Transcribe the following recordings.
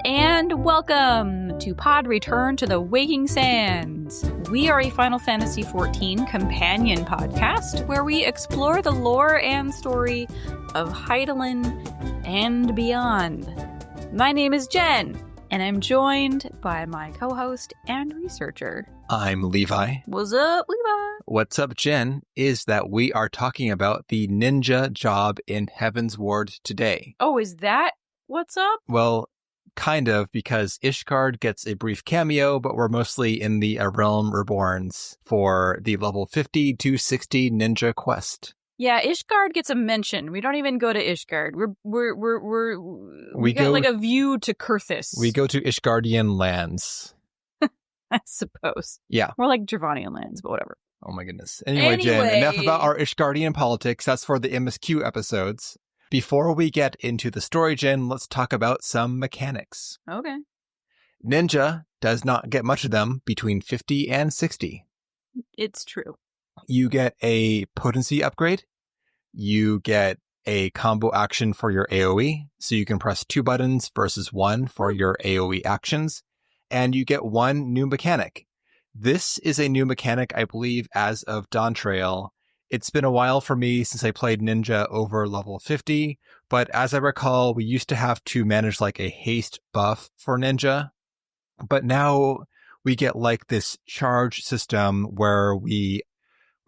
and welcome to Pod Return to the Waking Sands. We are a Final Fantasy XIV companion podcast where we explore the lore and story of Hydaelyn and beyond. My name is Jen, and I'm joined by my co-host and researcher. I'm Levi. What's up, Levi? What's up, Jen, is that we are talking about the ninja job in Heavensward today. Oh, is that what's up? Well, kind of, because Ishgard gets a brief cameo, but we're mostly in the A Realm Reborns for the level 50 to 60 ninja quest. Yeah, Ishgard gets a mention. We don't even go to Ishgard. We get like a view to Kurthus. We go to Ishgardian lands. I suppose. Yeah. More like Dravanian lands, but whatever. Oh my goodness. Anyway, Jen, enough about our Ishgardian politics. That's for the MSQ episodes. Before we get into the story, Jen, let's talk about some mechanics. Okay. Ninja does not get much of them between 50 and 60. It's true. You get a potency upgrade. You get a combo action for your AoE, so you can press 2 buttons versus 1 for your AoE actions. And you get 1 new mechanic. This is a new mechanic, I believe, as of Dawntrail. It's been a while for me since I played Ninja over level 50, but as I recall, we used to have to manage like a haste buff for Ninja. But now we get like this charge system where we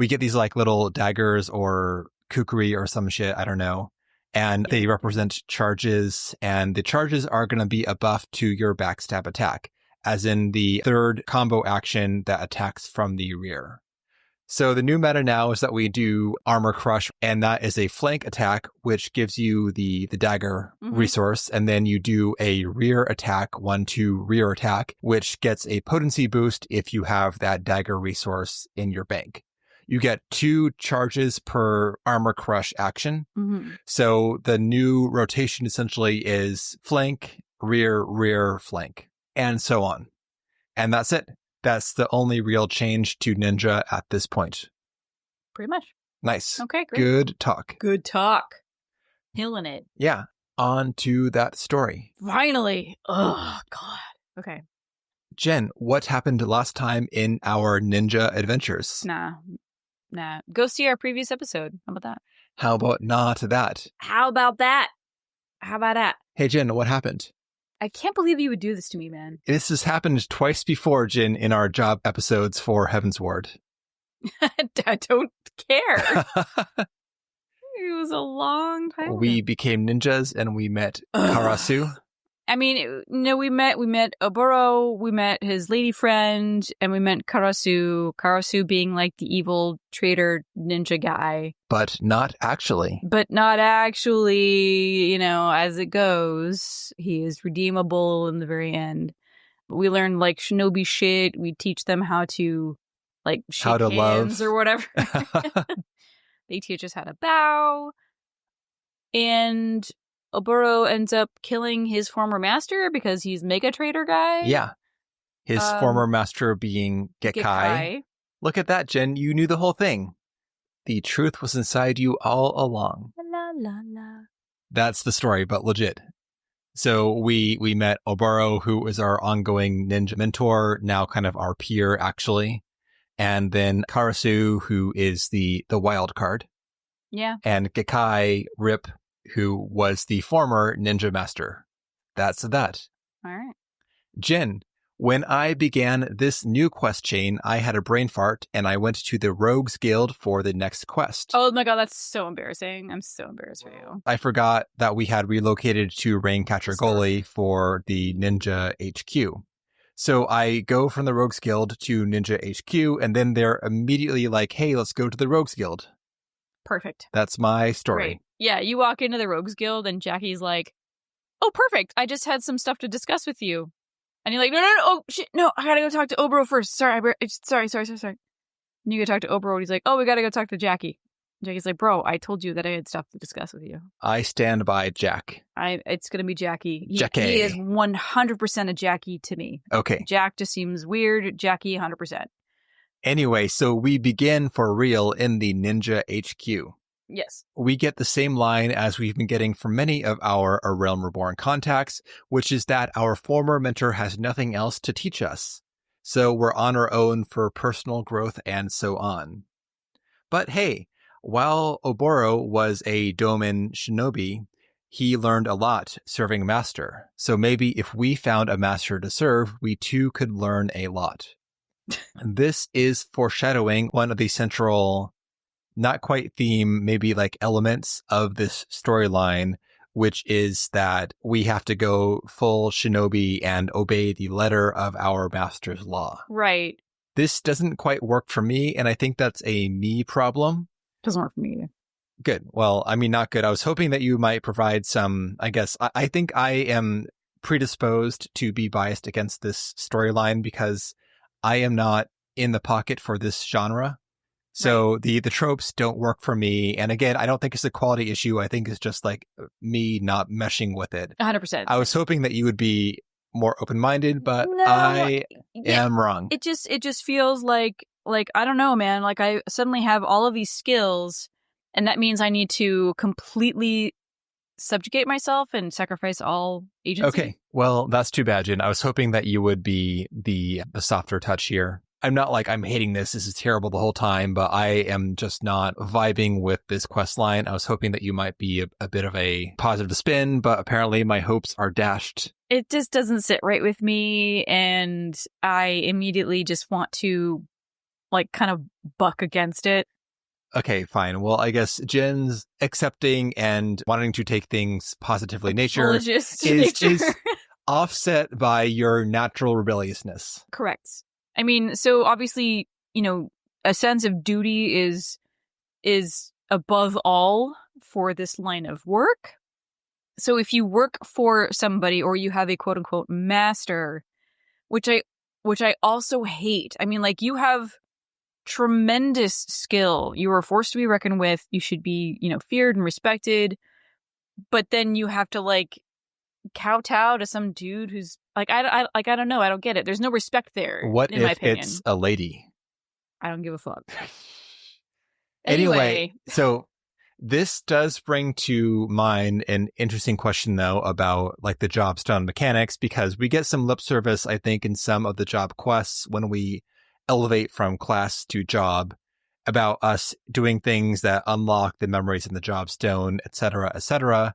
get these like little daggers or kukri or some shit, I don't know. And they represent charges, and the charges are going to be a buff to your backstab attack, as in the 3rd combo action that attacks from the rear. So the new meta now is that we do Armor Crush, and that is a flank attack, which gives you the dagger resource, and then you do a rear attack, 1-2 rear attack, which gets a potency boost if you have that dagger resource in your bank. You get 2 charges per Armor Crush action. So the new rotation essentially is flank, rear, rear, flank, and so on. And that's it. That's the only real change to Ninja at this point. Pretty much. Nice. Okay, great. Good talk. Good talk. Killing it. Yeah. On to that story. Finally. Oh, God. Okay. Jen, what happened last time in our Ninja adventures? Nah. Go see our previous episode. How about that? How about not that? How about that? How about that? Hey, Jen, what happened? I can't believe you would do this to me, man. This has happened twice before, Jin, in our job episodes for Heavensward. I don't care. It was a long time ago. We became ninjas and we met Karasu. I mean, no, we met Oboro, we met his lady friend, and we met Karasu. Karasu being like the evil traitor ninja guy. But not actually. You know, as it goes, he is redeemable in the very end. We learn like shinobi shit. We teach them how to like shake how to hands love or whatever. They teach us how to bow. And Oboro ends up killing his former master because he's mega traitor guy. Yeah. His former master being Gekkai. Look at that, Jen. You knew the whole thing. The truth was inside you all along. La, la, la. That's the story, but legit. So we met Oboro, who is our ongoing ninja mentor, now kind of our peer, actually. And then Karasu, who is the wild card. Yeah. And Gekkai, Rip, who was the former ninja master. That's that. All right. Jen, when I began this new quest chain, I had a brain fart and I went to the Rogues Guild for the next quest. Oh my God, that's so embarrassing. I'm so embarrassed for you. I forgot that we had relocated to Raincatcher Gully for the Ninja HQ. So I go from the Rogues Guild to Ninja HQ, and then they're immediately like, hey, let's go to the Rogues Guild. Perfect. That's my story. Great. Yeah, you walk into the Rogues Guild and Jackie's like, oh, perfect. I just had some stuff to discuss with you. And you're like, no, oh, shit, no, I gotta go talk to Oboro first. Sorry. And you go talk to Oboro, and he's like, oh, we gotta go talk to Jackie. And Jackie's like, bro, I told you that I had stuff to discuss with you. I stand by Jack. It's gonna be Jackie. Jackie. He is 100% a Jackie to me. Okay. Jack just seems weird. Jackie, 100%. Anyway, so we begin for real in the Ninja HQ. Yes. we get the same line as we've been getting from many of our A Realm Reborn contacts, which is that our former mentor has nothing else to teach us. So we're on our own for personal growth and so on. But hey, while Oboro was a Domin shinobi, he learned a lot serving master. So maybe if we found a master to serve, we too could learn a lot. This is foreshadowing one of the central, not quite theme, maybe like elements of this storyline, which is that we have to go full shinobi and obey the letter of our master's law. Right. This doesn't quite work for me, and I think that's a me problem. Doesn't work for me either. Good. Well, I mean, not good. I was hoping that you might provide some, I guess, I think I am predisposed to be biased against this storyline because I am not in the pocket for this genre. So the tropes don't work for me. And again, I don't think it's a quality issue. I think it's just like me not meshing with it. 100%. I was hoping that you would be more open-minded, but No, I am wrong. It just feels like I don't know, man. Like I suddenly have all of these skills, and that means I need to completely subjugate myself and sacrifice all agency. Okay, well, that's too bad, Jin. I was hoping that you would be the softer touch here. I'm not like I'm hating this is terrible the whole time, but I am just not vibing with this quest line. I was hoping that you might be a bit of a positive spin, but apparently my hopes are dashed. It just doesn't sit right with me, and I immediately just want to like kind of buck against it. Okay, fine. Well, I guess Jin's accepting and wanting to take things positively nature is offset by your natural rebelliousness. Correct. I mean, so obviously, a sense of duty is above all for this line of work. So if you work for somebody or you have a quote unquote master, which I also hate. I mean, like you have tremendous skill. You are forced to be reckoned with. You should be, feared and respected. But then you have to like kowtow to some dude who's like I don't know. I don't get it. There's no respect there. What in my if opinion. it's a lady? I don't give a fuck. Anyway, so this does bring to mind an interesting question, though, about like the jobstone mechanics, because we get some lip service, I think, in some of the job quests when we elevate from class to job about us doing things that unlock the memories in the jobstone, etc., etc.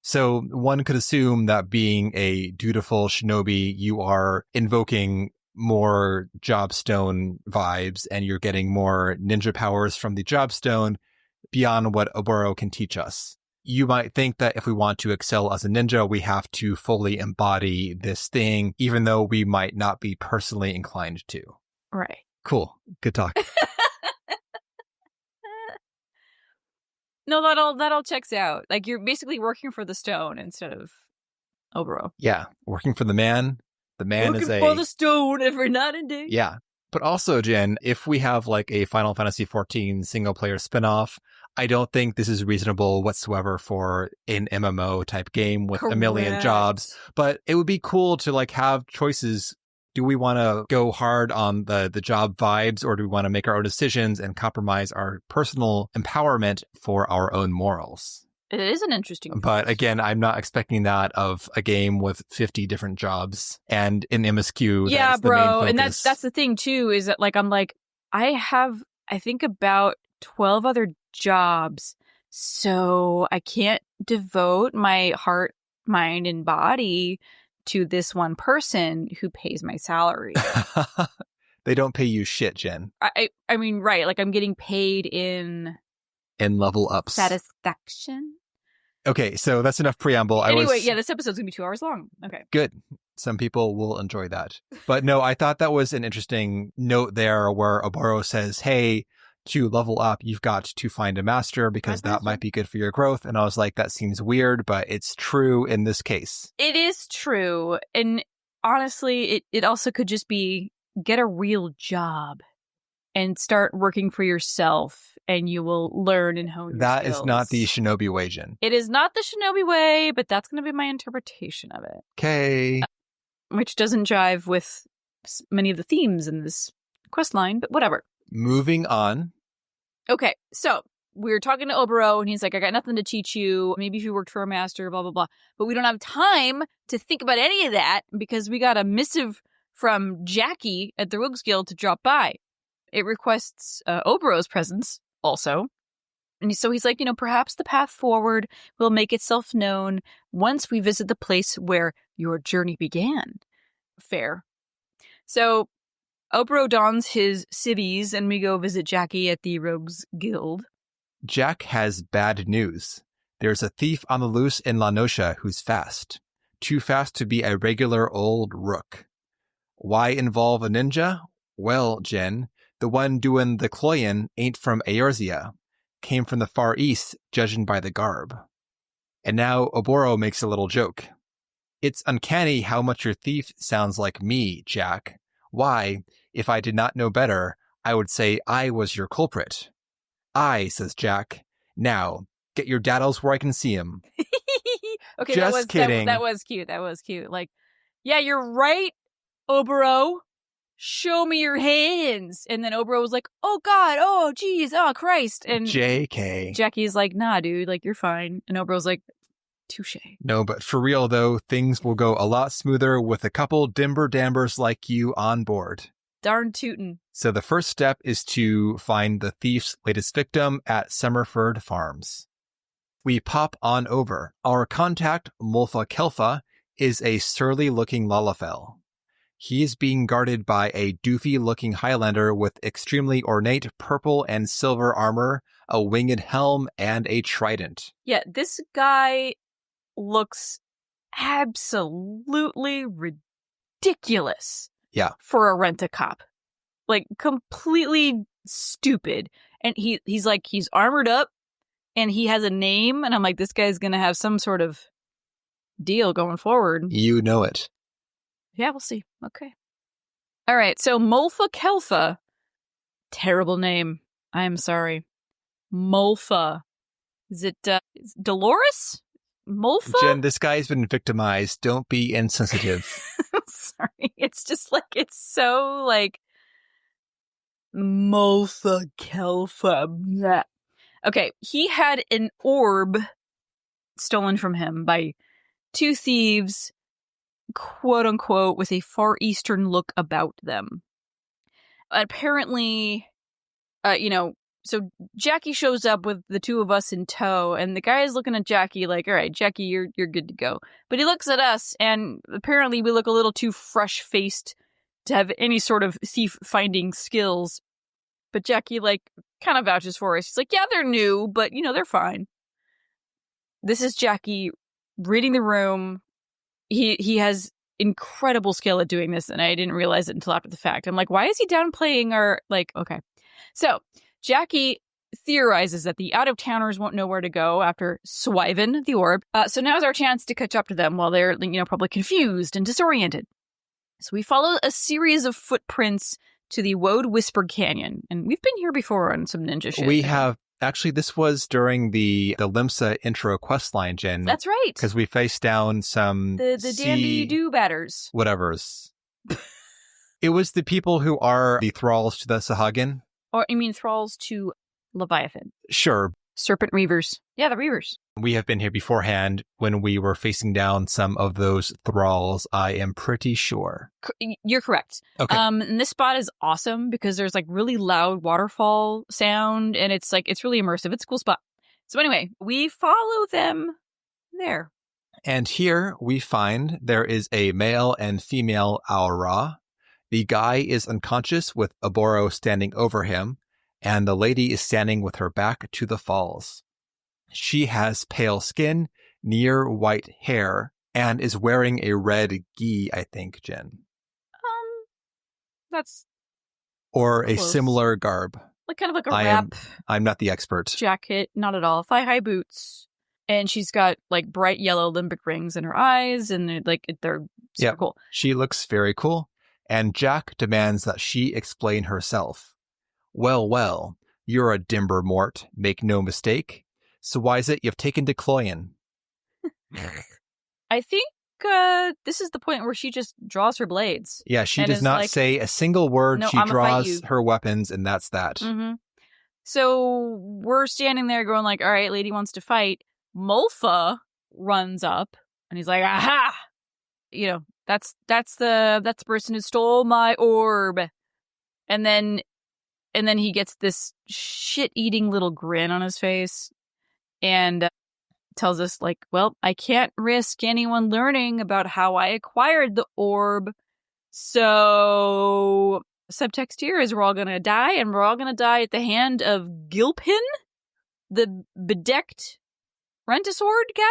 So one could assume that being a dutiful shinobi, you are invoking more jobstone vibes and you're getting more ninja powers from the jobstone beyond what Oboro can teach us. You might think that if we want to excel as a ninja, we have to fully embody this thing, even though we might not be personally inclined to. Right. Cool. Good talk. No, that all checks out. Like you're basically working for the stone instead of Oboro. Yeah, working for the man. The man working is for the stone every night and day. Yeah. But also, Jen, if we have like a Final Fantasy XIV single player spinoff, I don't think this is reasonable whatsoever for an MMO type game with a million jobs. But it would be cool to like have choices. Do we want to go hard on the job vibes, or do we want to make our own decisions and compromise our personal empowerment for our own morals? It is an interesting But again, I'm not expecting that of a game with 50 different jobs and an MSQ. Yeah, the main bro. focus. And that's the thing too, is that like I have I think about 12 other jobs. So I can't devote my heart, mind, and body to this one person who pays my salary. They don't pay you shit, Jen. I mean, right. Like I'm getting paid in level ups. Satisfaction. Okay, so that's enough preamble. Anyway, yeah, this episode's going to be 2 hours long. Okay. Good. Some people will enjoy that. But no, I thought that was an interesting note there where Oboro says, hey, to level up, you've got to find a master because that might be good for your growth. And I was like, that seems weird, but it's true in this case. It is true. And honestly, it also could just be get a real job and start working for yourself and you will learn and hone your That skills. is not the shinobi way, Jin. It is not the shinobi way, but that's going to be my interpretation of it. Okay. Which doesn't jive with many of the themes in this quest line, but whatever. Moving on. Okay, so we're talking to Oboro, and he's like, I got nothing to teach you. Maybe if you worked for a master, blah, blah, blah. But we don't have time to think about any of that because we got a missive from Jackie at the Rogues Guild to drop by. It requests Oboro's presence also. And so he's like, perhaps the path forward will make itself known once we visit the place where your journey began. Fair. So Oboro dons his civvies and we go visit Jackie at the Rogues Guild. Jack has bad news. There's a thief on the loose in La Noscia who's fast. Too fast to be a regular old rook. Why involve a ninja? Well, Jen, the one doing the cloyin' ain't from Eorzea. Came from the Far East, judging by the garb. And now Oboro makes a little joke. It's uncanny how much your thief sounds like me, Jack. Why, if I did not know better, I would say I was your culprit. I, says Jack. Now, get your daddles where I can see 'em. Okay, Just kidding. That was cute. That was cute. Like, yeah, you're right, Oboro. Show me your hands. And then Oboro was like, oh, God. Oh, geez. Oh, Christ. And JK. Jackie's like, nah, dude. Like, you're fine. And Oboro's like, touche. No, but for real, though, things will go a lot smoother with a couple dimber-dambers like you on board. Darn tootin'. So the first step is to find the thief's latest victim at Summerford Farms. We pop on over. Our contact, Molfa Kelfa, is a surly-looking Lalafell. He is being guarded by a doofy-looking Highlander with extremely ornate purple and silver armor, a winged helm, and a trident. Yeah, this guy looks absolutely ridiculous. Yeah. For a rent-a-cop. Like, completely stupid. And he's like, he's armored up, and he has a name, and I'm like, this guy's gonna have some sort of deal going forward. You know it. Yeah, we'll see. Okay. All right, so Molfa Kelfa. Terrible name. I'm sorry. Molfa. Is it Dolores? Molfa? Jen, this guy's been victimized. Don't be insensitive. Sorry. It's just like, it's so like Molfa Kelfa. Bleh. Okay, he had an orb stolen from him by two thieves, quote unquote, with a Far Eastern look about them. Apparently, so Jackie shows up with the two of us in tow, and the guy is looking at Jackie like, all right, Jackie, you're good to go. But he looks at us, and apparently we look a little too fresh-faced to have any sort of thief-finding skills. But Jackie, like, kind of vouches for us. He's like, yeah, they're new, but, they're fine. This is Jackie reading the room. He has incredible skill at doing this, and I didn't realize it until after the fact. I'm like, why is he downplaying our, okay. So, Jackie theorizes that the out-of-towners won't know where to go after swiving the orb. So now's our chance to catch up to them while they're, probably confused and disoriented. So we follow a series of footprints to the Woad Whisper Canyon. And we've been here before on some ninja shit. We have. Actually, this was during the Limsa intro questline, Jen. That's right. Because we faced down some the dandy-do-batters. Whatevers. It was the people who are the thralls to the Sahagin. Or you mean thralls to Leviathan? Sure. Serpent Reavers. Yeah, the Reavers. We have been here beforehand when we were facing down some of those thralls, I am pretty sure. You're correct. Okay. And this spot is awesome because there's like really loud waterfall sound, and it's really immersive. It's a cool spot. So anyway, we follow them there. And here we find there is a male and female Aura. The guy is unconscious with Oboro standing over him, and the lady is standing with her back to the falls. She has pale skin, near white hair, and is wearing a red gi, I think, Jen. That's or close. A similar garb. Like kind of like a wrap. I'm not the expert. Jacket, not at all. Thigh-high boots. And she's got like bright yellow limbic rings in her eyes, and they're super cool. She looks very cool. And Jack demands that she explain herself. Well, you're a Dimber Mort, make no mistake. So why is it you've taken to Cloyan? I think this is the point where she just draws her blades. Yeah, she does not say a single word. No, she draws her weapons, and that's that. Mm-hmm. So we're standing there going like, all right, lady wants to fight. Mulfa runs up and he's like, aha! That's the person who stole my orb. And then he gets this shit-eating little grin on his face and tells us, like, well, I can't risk anyone learning about how I acquired the orb. So subtext here is we're all going to die, and we're all going to die at the hand of Gilpin, the bedecked Rentisword guy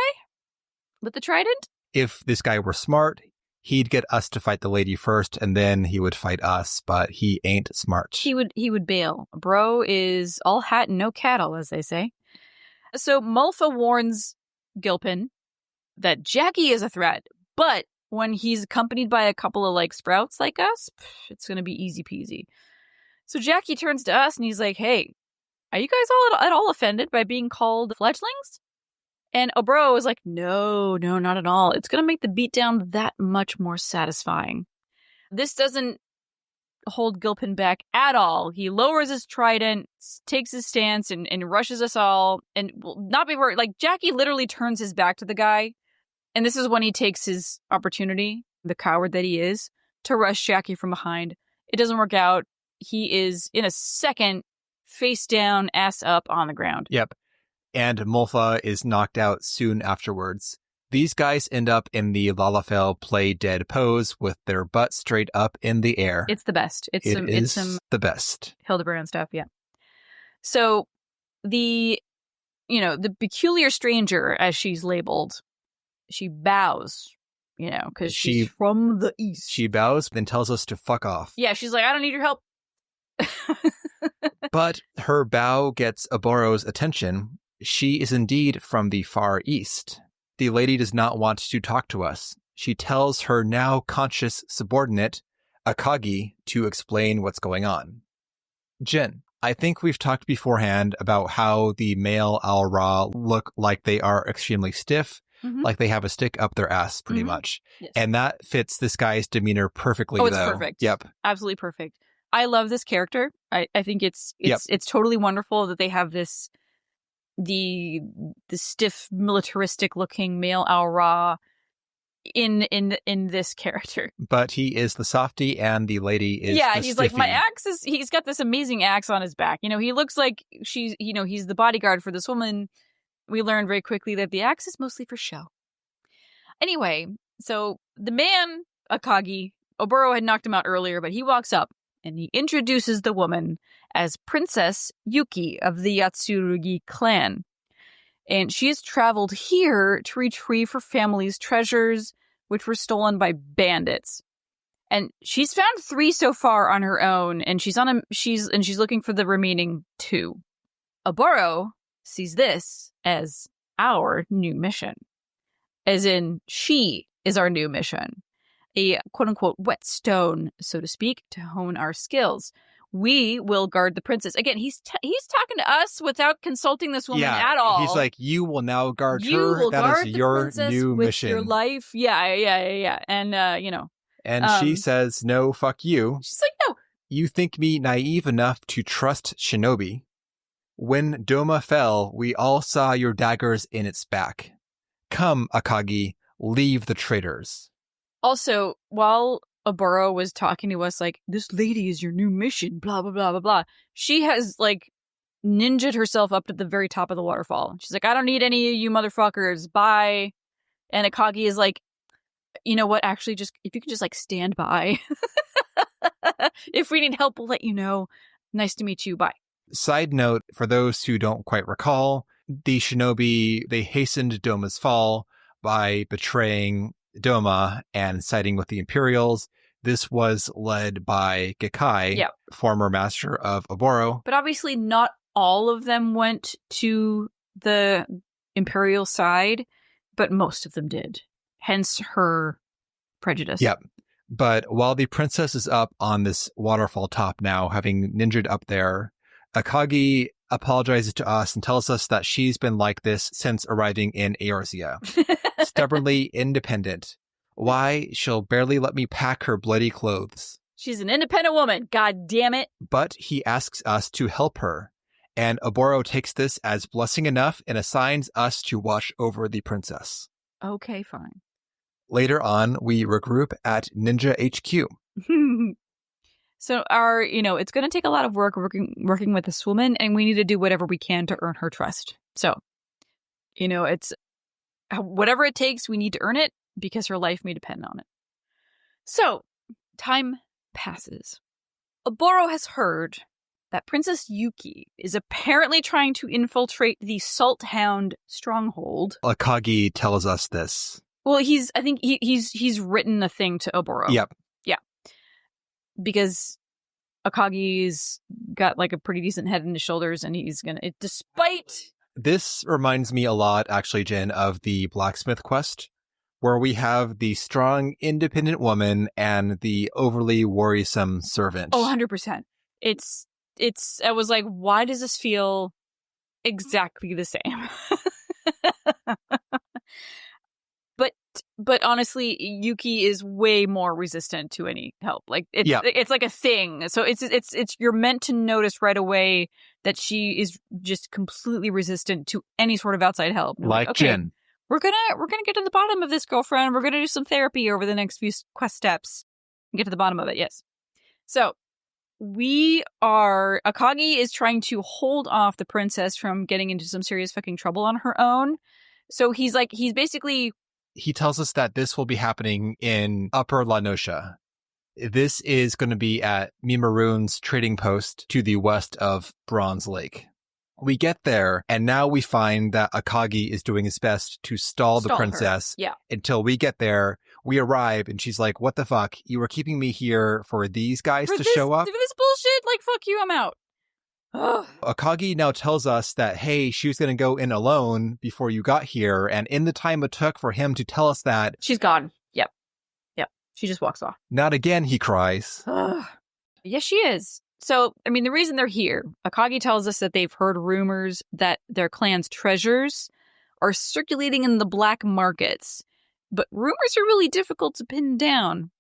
with the trident. If this guy were smart, he'd get us to fight the lady first, and then he would fight us, but he ain't smart. He would bail. Bro is all hat and no cattle, as they say. So Mulfa warns Gilpin that Jackie is a threat, but when he's accompanied by a couple of, like, sprouts like us, it's going to be easy peasy. So Jackie turns to us and he's like, hey, are you guys all at all offended by being called fledglings? And Obro is like, no, not at all. It's going to make the beatdown that much more satisfying. This doesn't hold Gilpin back at all. He lowers his trident, takes his stance, and rushes us all. And not before, like, Jackie literally turns his back to the guy. And this is when he takes his opportunity, the coward that he is, to rush Jackie from behind. It doesn't work out. He is, in a second, face down, ass up on the ground. Yep. And Mulfa is knocked out soon afterwards. These guys end up in the Lalafell play dead pose with their butt straight up in the air. It's the best. It's some the best. Hildebrand stuff, yeah. So the peculiar stranger, as she's labeled, she bows, because she's from the east. She bows, then tells us to fuck off. Yeah, she's like, I don't need your help. But her bow gets Oboro's attention. She is indeed from the far east. The lady does not want to talk to us. She tells her now conscious subordinate, Akagi, to explain what's going on. Jin, I think we've talked beforehand about how the male Al-Ra look like they are extremely stiff, like they have a stick up their ass, pretty much. Yes. And that fits this guy's demeanor perfectly, it's perfect. Yep. Absolutely perfect. I love this character. I think it's totally wonderful that they have this, the stiff, militaristic looking male Al-Ra in this character. But he is the softy and the lady is the he's stiffy. Like, my axe is, he's got this amazing axe on his back. He looks like he's the bodyguard for this woman. We learn very quickly that the axe is mostly for show. Anyway, so the man, Akagi, Oboro had knocked him out earlier, but he walks up and he introduces the woman as Princess Yuki of the Yatsurugi clan. And she has traveled here to retrieve her family's treasures, which were stolen by bandits. And she's found 3 so far on her own, and she's looking for the remaining 2. Oboro sees this as our new mission. As in, she is our new mission. A quote-unquote whetstone, so to speak, to hone our skills. We will guard the princess. Again, he's talking to us without consulting this woman at all. He's like, you will now guard you her. Will that guard is the your new with mission. Your life. Yeah. And, And she says, no, fuck you. She's like, no. You think me naive enough to trust Shinobi? When Doma fell, we all saw your daggers in its back. Come, Akagi, leave the traitors. Also, while Oboro was talking to us like, this lady is your new mission, blah, blah, blah, blah, blah, she has, like, ninja'd herself up to the very top of the waterfall. She's like, I don't need any of you motherfuckers, bye. And Akagi is like, you know what, actually, just, if you could just, like, stand by. If we need help, we'll let you know. Nice to meet you, bye. Side note, for those who don't quite recall, the shinobi, they hastened Doma's fall by betraying Doma and siding with the Imperials. This was led by Gekai, former master of Oboro. But obviously not all of them went to the Imperial side, but most of them did. Hence her prejudice. Yep. But while the princess is up on this waterfall top now, having ninja'd up there, Akagi apologizes to us and tells us that she's been like this since arriving in Eorzea. Stubbornly independent. Why? She'll barely let me pack her bloody clothes. She's an independent woman, god damn it. But he asks us to help her. And Oboro takes this as blessing enough and assigns us to watch over the princess. Okay, fine. Later on, we regroup at Ninja HQ. So it's going to take a lot of work working with this woman, and we need to do whatever we can to earn her trust. So, it's whatever it takes, we need to earn it because her life may depend on it. So, time passes. Oboro has heard that Princess Yuki is apparently trying to infiltrate the Salt Hound stronghold. Akagi tells us this. Well, I think he's written a thing to Oboro. Yep. Yeah. Because Akagi's got like a pretty decent head and his shoulders, and he's gonna, despite... This reminds me a lot, actually, Jen, of the blacksmith quest, where we have the strong, independent woman and the overly worrisome servant. Oh, 100%. I was like, why does this feel exactly the same? But honestly, Yuki is way more resistant to any help. Like it's like a thing. So it's you're meant to notice right away that she is just completely resistant to any sort of outside help. Like okay, Jin. We're gonna get to the bottom of this, girlfriend. We're gonna do some therapy over the next few quest steps and get to the bottom of it. Yes. So Akagi is trying to hold off the princess from getting into some serious fucking trouble on her own. So he's basically... He tells us that this will be happening in Upper La Noscia. This is going to be at Mimaroon's trading post to the west of Bronze Lake. We get there, and now we find that Akagi is doing his best to stall the princess until we get there. We arrive, and she's like, what the fuck? You were keeping me here for these guys to show up? For this bullshit? Like, fuck you, I'm out. Ugh. Akagi now tells us that, hey, she was going to go in alone before you got here, and in the time it took for him to tell us that... She's gone. Yep. She just walks off. Not again, he cries. Ugh. Yes, she is. So, the reason they're here, Akagi tells us that they've heard rumors that their clan's treasures are circulating in the black markets, but rumors are really difficult to pin down.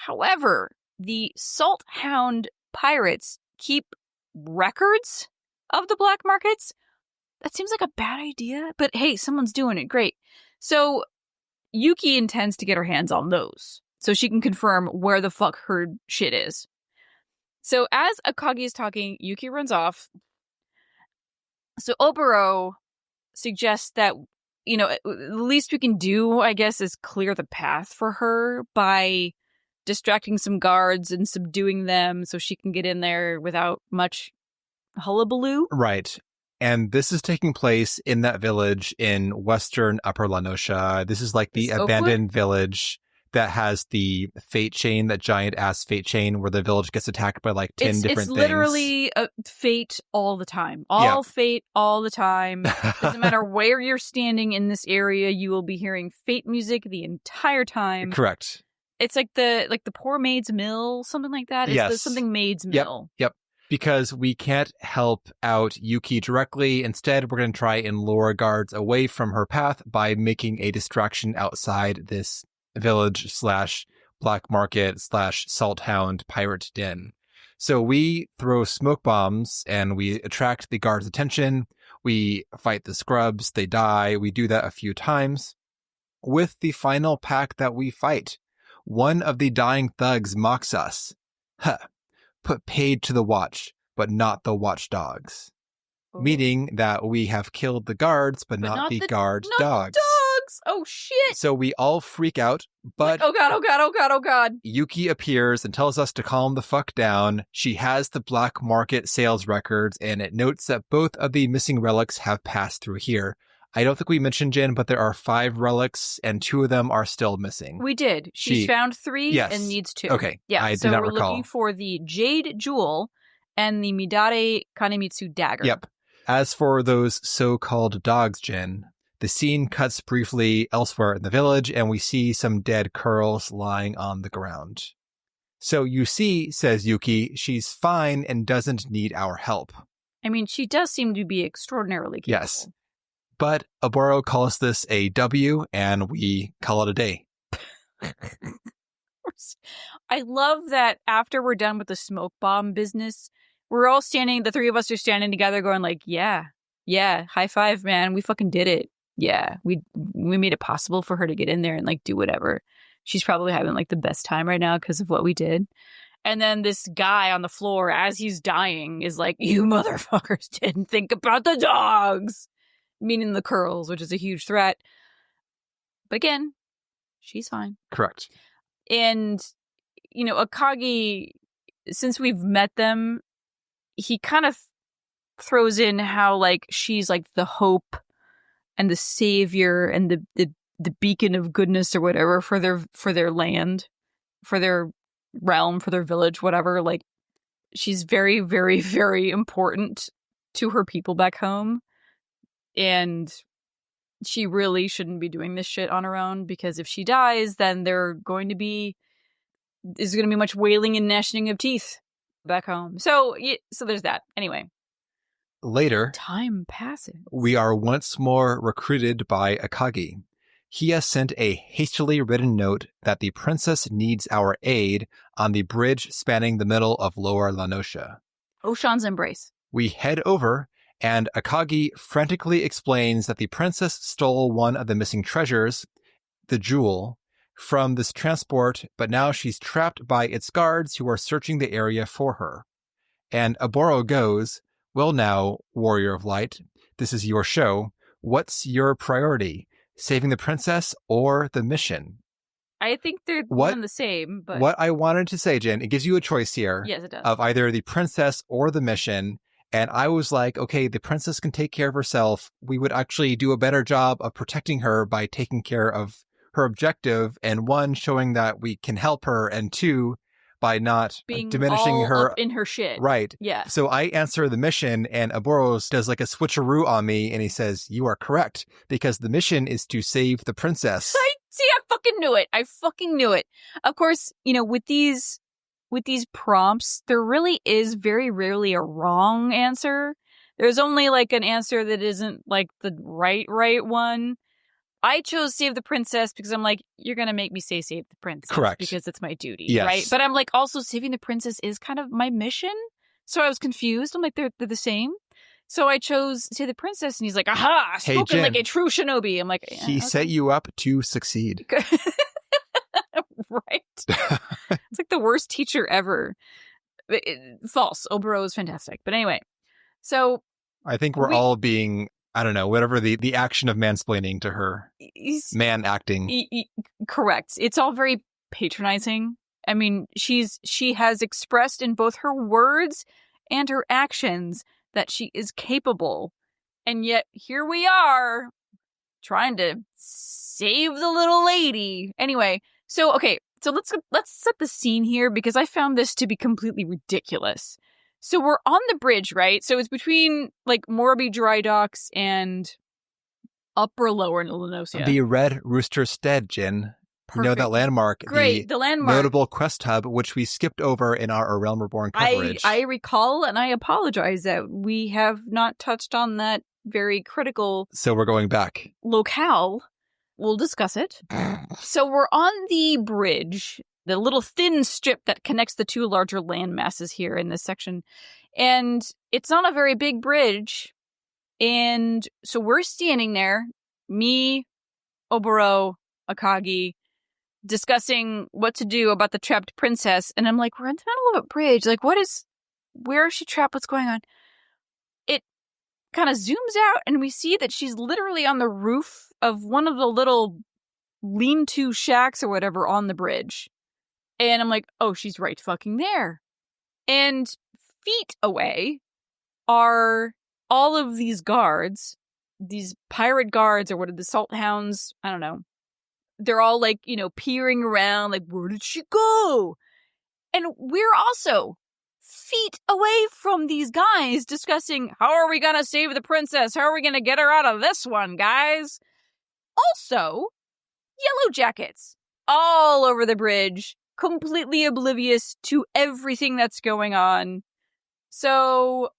However, the Salt Hound pirates keep records of the black markets. That seems like a bad idea, but hey, someone's doing it. Great. So Yuki intends to get her hands on those so she can confirm where the fuck her shit is. So as Akagi is talking, Yuki runs off. So Oboro suggests that, the least we can do, I guess, is clear the path for her by distracting some guards and subduing them so she can get in there without much hullabaloo. Right. And this is taking place in that village in western Upper La Noscia. This is like the abandoned village that has the fate chain, that giant ass fate chain where the village gets attacked by like 10 different things. It's literally fate all the time. Fate all the time. Doesn't matter where you're standing in this area, you will be hearing fate music the entire time. Correct. It's like the Poor Maid's Mill, something like that. It's the something Maid's Mill. Yep. Because we can't help out Yuki directly. Instead, we're going to try and lure guards away from her path by making a distraction outside this village / black market / salt hound pirate den. So we throw smoke bombs and we attract the guards' attention. We fight the scrubs. They die. We do that a few times. With the final pack that we fight, one of the dying thugs mocks us. Put paid to the watch, but not the watchdogs. Oh. Meaning that we have killed the guards, but not the guard dogs. Oh, shit. So we all freak out, but... Oh, God. Yuki appears and tells us to calm the fuck down. She has the black market sales records, and it notes that both of the missing relics have passed through here. I don't think we mentioned, Jen, but there are 5 relics, and 2 of them are still missing. We did. She's found 3 and needs 2. Okay, yeah, I did not recall. So we're looking for the Jade Jewel and the Midare Kanemitsu Dagger. Yep. As for those so-called dogs, Jen, the scene cuts briefly elsewhere in the village, and we see some dead curls lying on the ground. So you see, says Yuki, she's fine and doesn't need our help. She does seem to be extraordinarily capable. Yes. But Oboro calls this a W, and we call it a day. I love that after we're done with the smoke bomb business, we're all standing, the three of us are standing together going like, yeah, high five, man. We fucking did it. Yeah, we made it possible for her to get in there and like do whatever. She's probably having like the best time right now because of what we did. And then this guy on the floor, as he's dying, is like, you motherfuckers didn't think about the dogs. Meaning the curls, which is a huge threat. But again, she's fine. Correct. And, Akagi, since we've met them, he kind of throws in how, like, she's like the hope and the savior and the beacon of goodness or whatever for their land, for their realm, for their village, whatever. Like, she's very, very, very important to her people back home. And she really shouldn't be doing this shit on her own, because if she dies, then there's going to be much wailing and gnashing of teeth back home. So there's that. Anyway. Later, time passes. We are once more recruited by Akagi. He has sent a hastily written note that the princess needs our aid on the bridge spanning the middle of Lower La Noscia. Oshan's embrace. We head over, and Akagi frantically explains that the princess stole one of the missing treasures, the jewel, from this transport, but now she's trapped by its guards who are searching the area for her. And Oboro goes, well now, Warrior of Light, this is your show. What's your priority? Saving the princess or the mission? I think they're one and the same. But what I wanted to say, Jen, it gives you a choice here. Yes, it does. Of either the princess or the mission. And I was like, okay, the princess can take care of herself. We would actually do a better job of protecting her by taking care of her objective. And one, showing that we can help her. And two, by not being diminishing all her up in her shit. Right. Yeah. So I answer the mission, and Aboros does like a switcheroo on me, and he says, you are correct, because the mission is to save the princess. I fucking knew it. I fucking knew it. Of course, with these prompts, there really is very rarely a wrong answer. There's only like an answer that isn't like the right one. I chose save the princess because I'm like, you're going to make me say save the princess. Correct. Because it's my duty, yes. Right? But I'm like, also saving the princess is kind of my mission. So I was confused. I'm like, they're the same. So I chose save the princess, and he's like, aha, spoken Jen, like a true shinobi. I'm like, he set you up to succeed. Right? It's like the worst teacher ever. False. Oboro is fantastic. But anyway, so I think we're all being, I don't know, whatever the action of mansplaining to her. Man acting. Correct. It's all very patronizing. I mean, she has expressed in both her words and her actions that she is capable. And yet here we are trying to save the little lady. Anyway, so let's set the scene here, because I found this to be completely ridiculous. So we're on the bridge, right? So it's between like Morobe Dry Docks and Upper Lower La Noscia. The Red Rooster Stead, Jen. Perfect. You know that landmark. Great, the landmark. Notable quest hub, which we skipped over in our A Realm Reborn coverage. I recall, and I apologize that we have not touched on that very critical... So we're going back. ...locale. We'll discuss it. So we're on the bridge, the little thin strip that connects the two larger land masses here in this section. And it's not a very big bridge. And so we're standing there, me, Oboro, Akagi, discussing what to do about the trapped princess. And I'm like, we're in the middle of a bridge. Like, where is she trapped? What's going on? It kind of zooms out, and we see that she's literally on the roof of one of the little lean-to shacks or whatever on the bridge. And I'm like, oh, she's right fucking there. And feet away are all of these guards, these pirate guards, or what are the salt hounds? I don't know. They're all like, peering around, like, where did she go? And we're also feet away from these guys discussing, how are we going to save the princess? How are we going to get her out of this one, guys? Also, yellow jackets all over the bridge, completely oblivious to everything that's going on. So,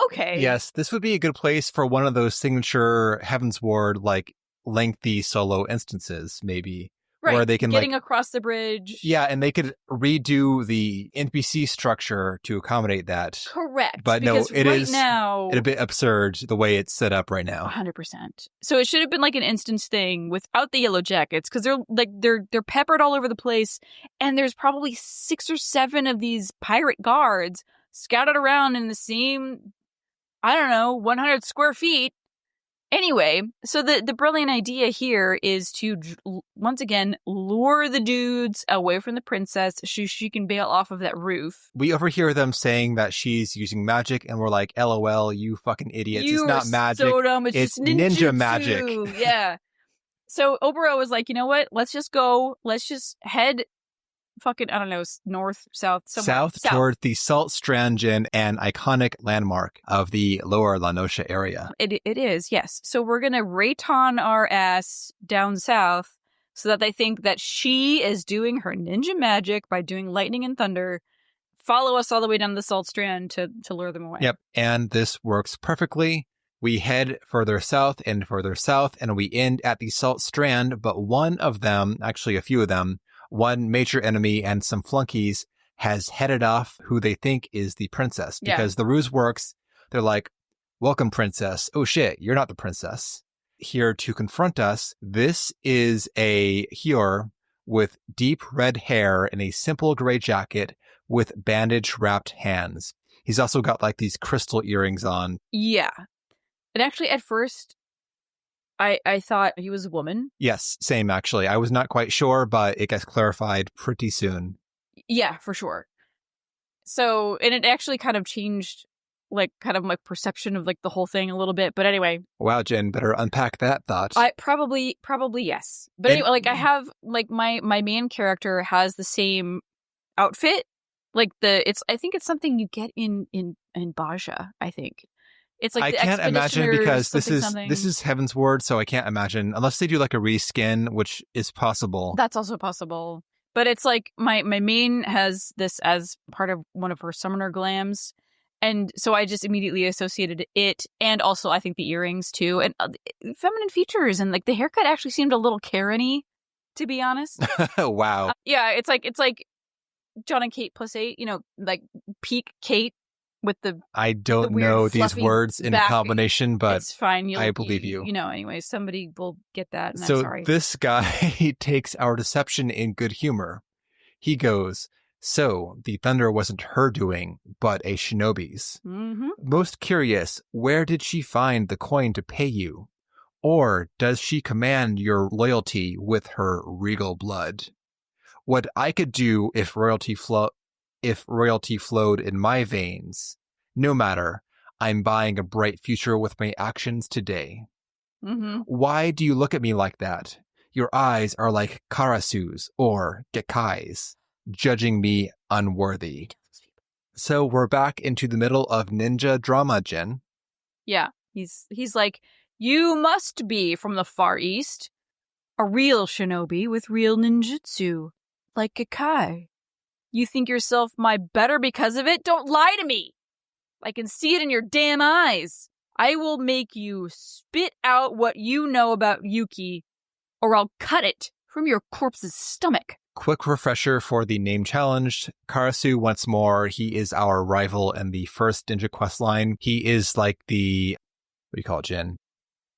okay. Yes, this would be a good place for one of those signature Heavensward, like, lengthy solo instances, maybe. where they can getting across the bridge. Yeah, and they could redo the NPC structure to accommodate that. Correct. But because no, it right is now, a bit absurd the way it's set up right now. 100%. So it should have been like an instance thing without the yellow jackets, because they're peppered all over the place, and there's probably 6 or 7 of these pirate guards scattered around in the same, 100 square feet. Anyway, so the brilliant idea here is to, once again, lure the dudes away from the princess so she can bail off of that roof. We overhear them saying that she's using magic, and we're like, LOL, you fucking idiots. It's not magic. So dumb. It's just ninja magic. Yeah. So Oboro was like, you know what? Let's just go. Let's just head fucking, north, south, somewhere. South toward the Salt Strand Gin, an iconic landmark of the lower La Noscia area. It is, yes. So we're going to raton our ass down south so that they think that she is doing her ninja magic by doing lightning and thunder. Follow us all the way down the Salt Strand to lure them away. Yep, and this works perfectly. We head further south, and we end at the Salt Strand, but one of them, actually a few of them, one major enemy and some flunkies has headed off who they think is the princess. Because the ruse works. They're like, welcome, princess. Oh shit, you're not the princess. Here to confront us, this is a Hyur with deep red hair and a simple gray jacket with bandage-wrapped hands. He's also got like these crystal earrings on. Yeah. And actually, at first, I thought he was a woman. Yes, same actually. I was not quite sure, but it gets clarified pretty soon. Yeah, for sure. So, and it actually kind of changed, like, kind of my perception of, like, the whole thing a little bit. But anyway. Wow, Jen, better unpack that thought. I probably yes. But anyway, like, I have, like, my main character has the same outfit. Like, I think it's something you get in Baja, I think. It's like I can't imagine because this is Heavensward, so I can't imagine unless they do like a reskin, which is possible. That's also possible. But it's like my main has this as part of one of her summoner glams, and so I just immediately associated it, and also I think the earrings too, and feminine features, and like the haircut actually seemed a little Karen-y, to be honest. Wow. Yeah, it's like John and Kate +8, like peak Kate. With I don't know these words in combination, but it's fine. I believe you. Anyway, somebody will get that. And so I'm sorry. This guy takes our deception in good humor. He goes, so the thunder wasn't her doing, but a shinobi's. Mm-hmm. Most curious, where did she find the coin to pay you? Or does she command your loyalty with her regal blood? What I could do if royalty flowed in my veins. No matter, I'm buying a bright future with my actions today. Mm-hmm. Why do you look at me like that? Your eyes are like Karasu's or Gekai's, judging me unworthy. So we're back into the middle of ninja drama, Jen. Yeah, he's like, you must be from the Far East. A real shinobi with real ninjutsu, like Gekai. You think yourself my better because of it? Don't lie to me! I can see it in your damn eyes. I will make you spit out what you know about Yuki, or I'll cut it from your corpse's stomach. Quick refresher for the name challenge. Karasu, once more, he is our rival in the first Ninja Quest line. He is like the, what do you call it, Jin?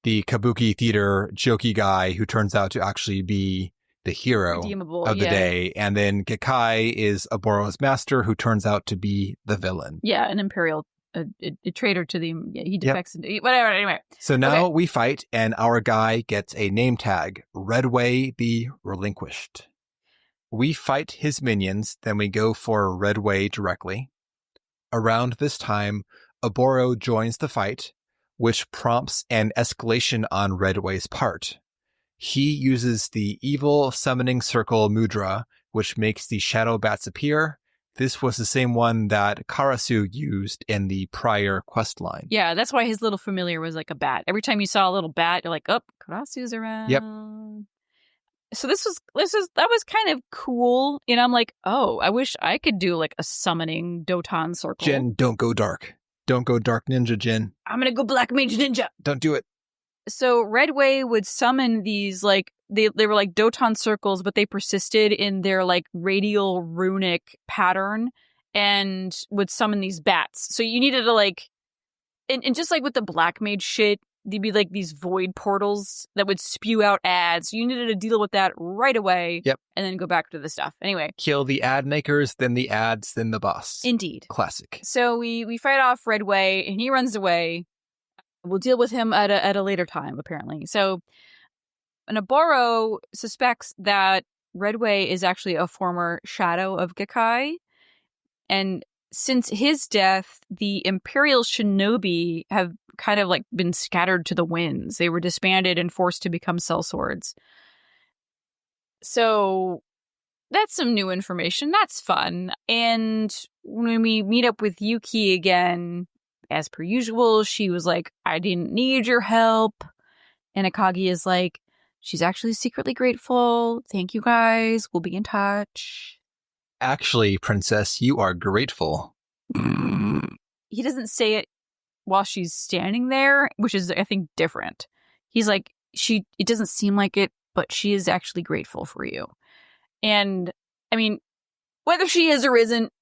The Kabuki theater jokey guy who turns out to actually be the hero of the day. And then Gekai is Oboro's master who turns out to be the villain. Yeah, an imperial, a traitor to the, he defects into, whatever, anyway. So now we fight and our guy gets a name tag, Redway the Relinquished. We fight his minions, then we go for Redway directly. Around this time, Oboro joins the fight, which prompts an escalation on Redway's part. He uses the evil summoning circle mudra, which makes the shadow bats appear. This was the same one that Karasu used in the prior quest line. Yeah, that's why his little familiar was like a bat. Every time you saw a little bat, you're like, oh, Karasu's around. Yep. So that was kind of cool. And I'm like, oh, I wish I could do like a summoning Doton circle. Jin, don't go dark. Don't go dark ninja, Jin. I'm going to go black mage ninja. Don't do it. So Redway would summon these like they were like Doton circles, but they persisted in their like radial runic pattern and would summon these bats. So you needed to like, and just like with the black mage shit, there'd be like these void portals that would spew out ads. You needed to deal with that right away. Yep. And then go back to the stuff. Anyway. Kill the ad makers, then the ads, then the boss. Indeed. Classic. So we fight off Redway and he runs away. We'll deal with him at a later time, apparently. So Naboro suspects that Redway is actually a former shadow of Gakkai. And since his death, the Imperial Shinobi have kind of like been scattered to the winds. They were disbanded and forced to become sellswords. So that's some new information. That's fun. And when we meet up with Yuki again, as per usual, she was like, I didn't need your help. And Akagi is like, she's actually secretly grateful. Thank you guys. We'll be in touch. Actually, princess, you are grateful. He doesn't say it while she's standing there, which is, I think, different. He's like, it doesn't seem like it, but she is actually grateful for you. And, I mean, whether she is or isn't,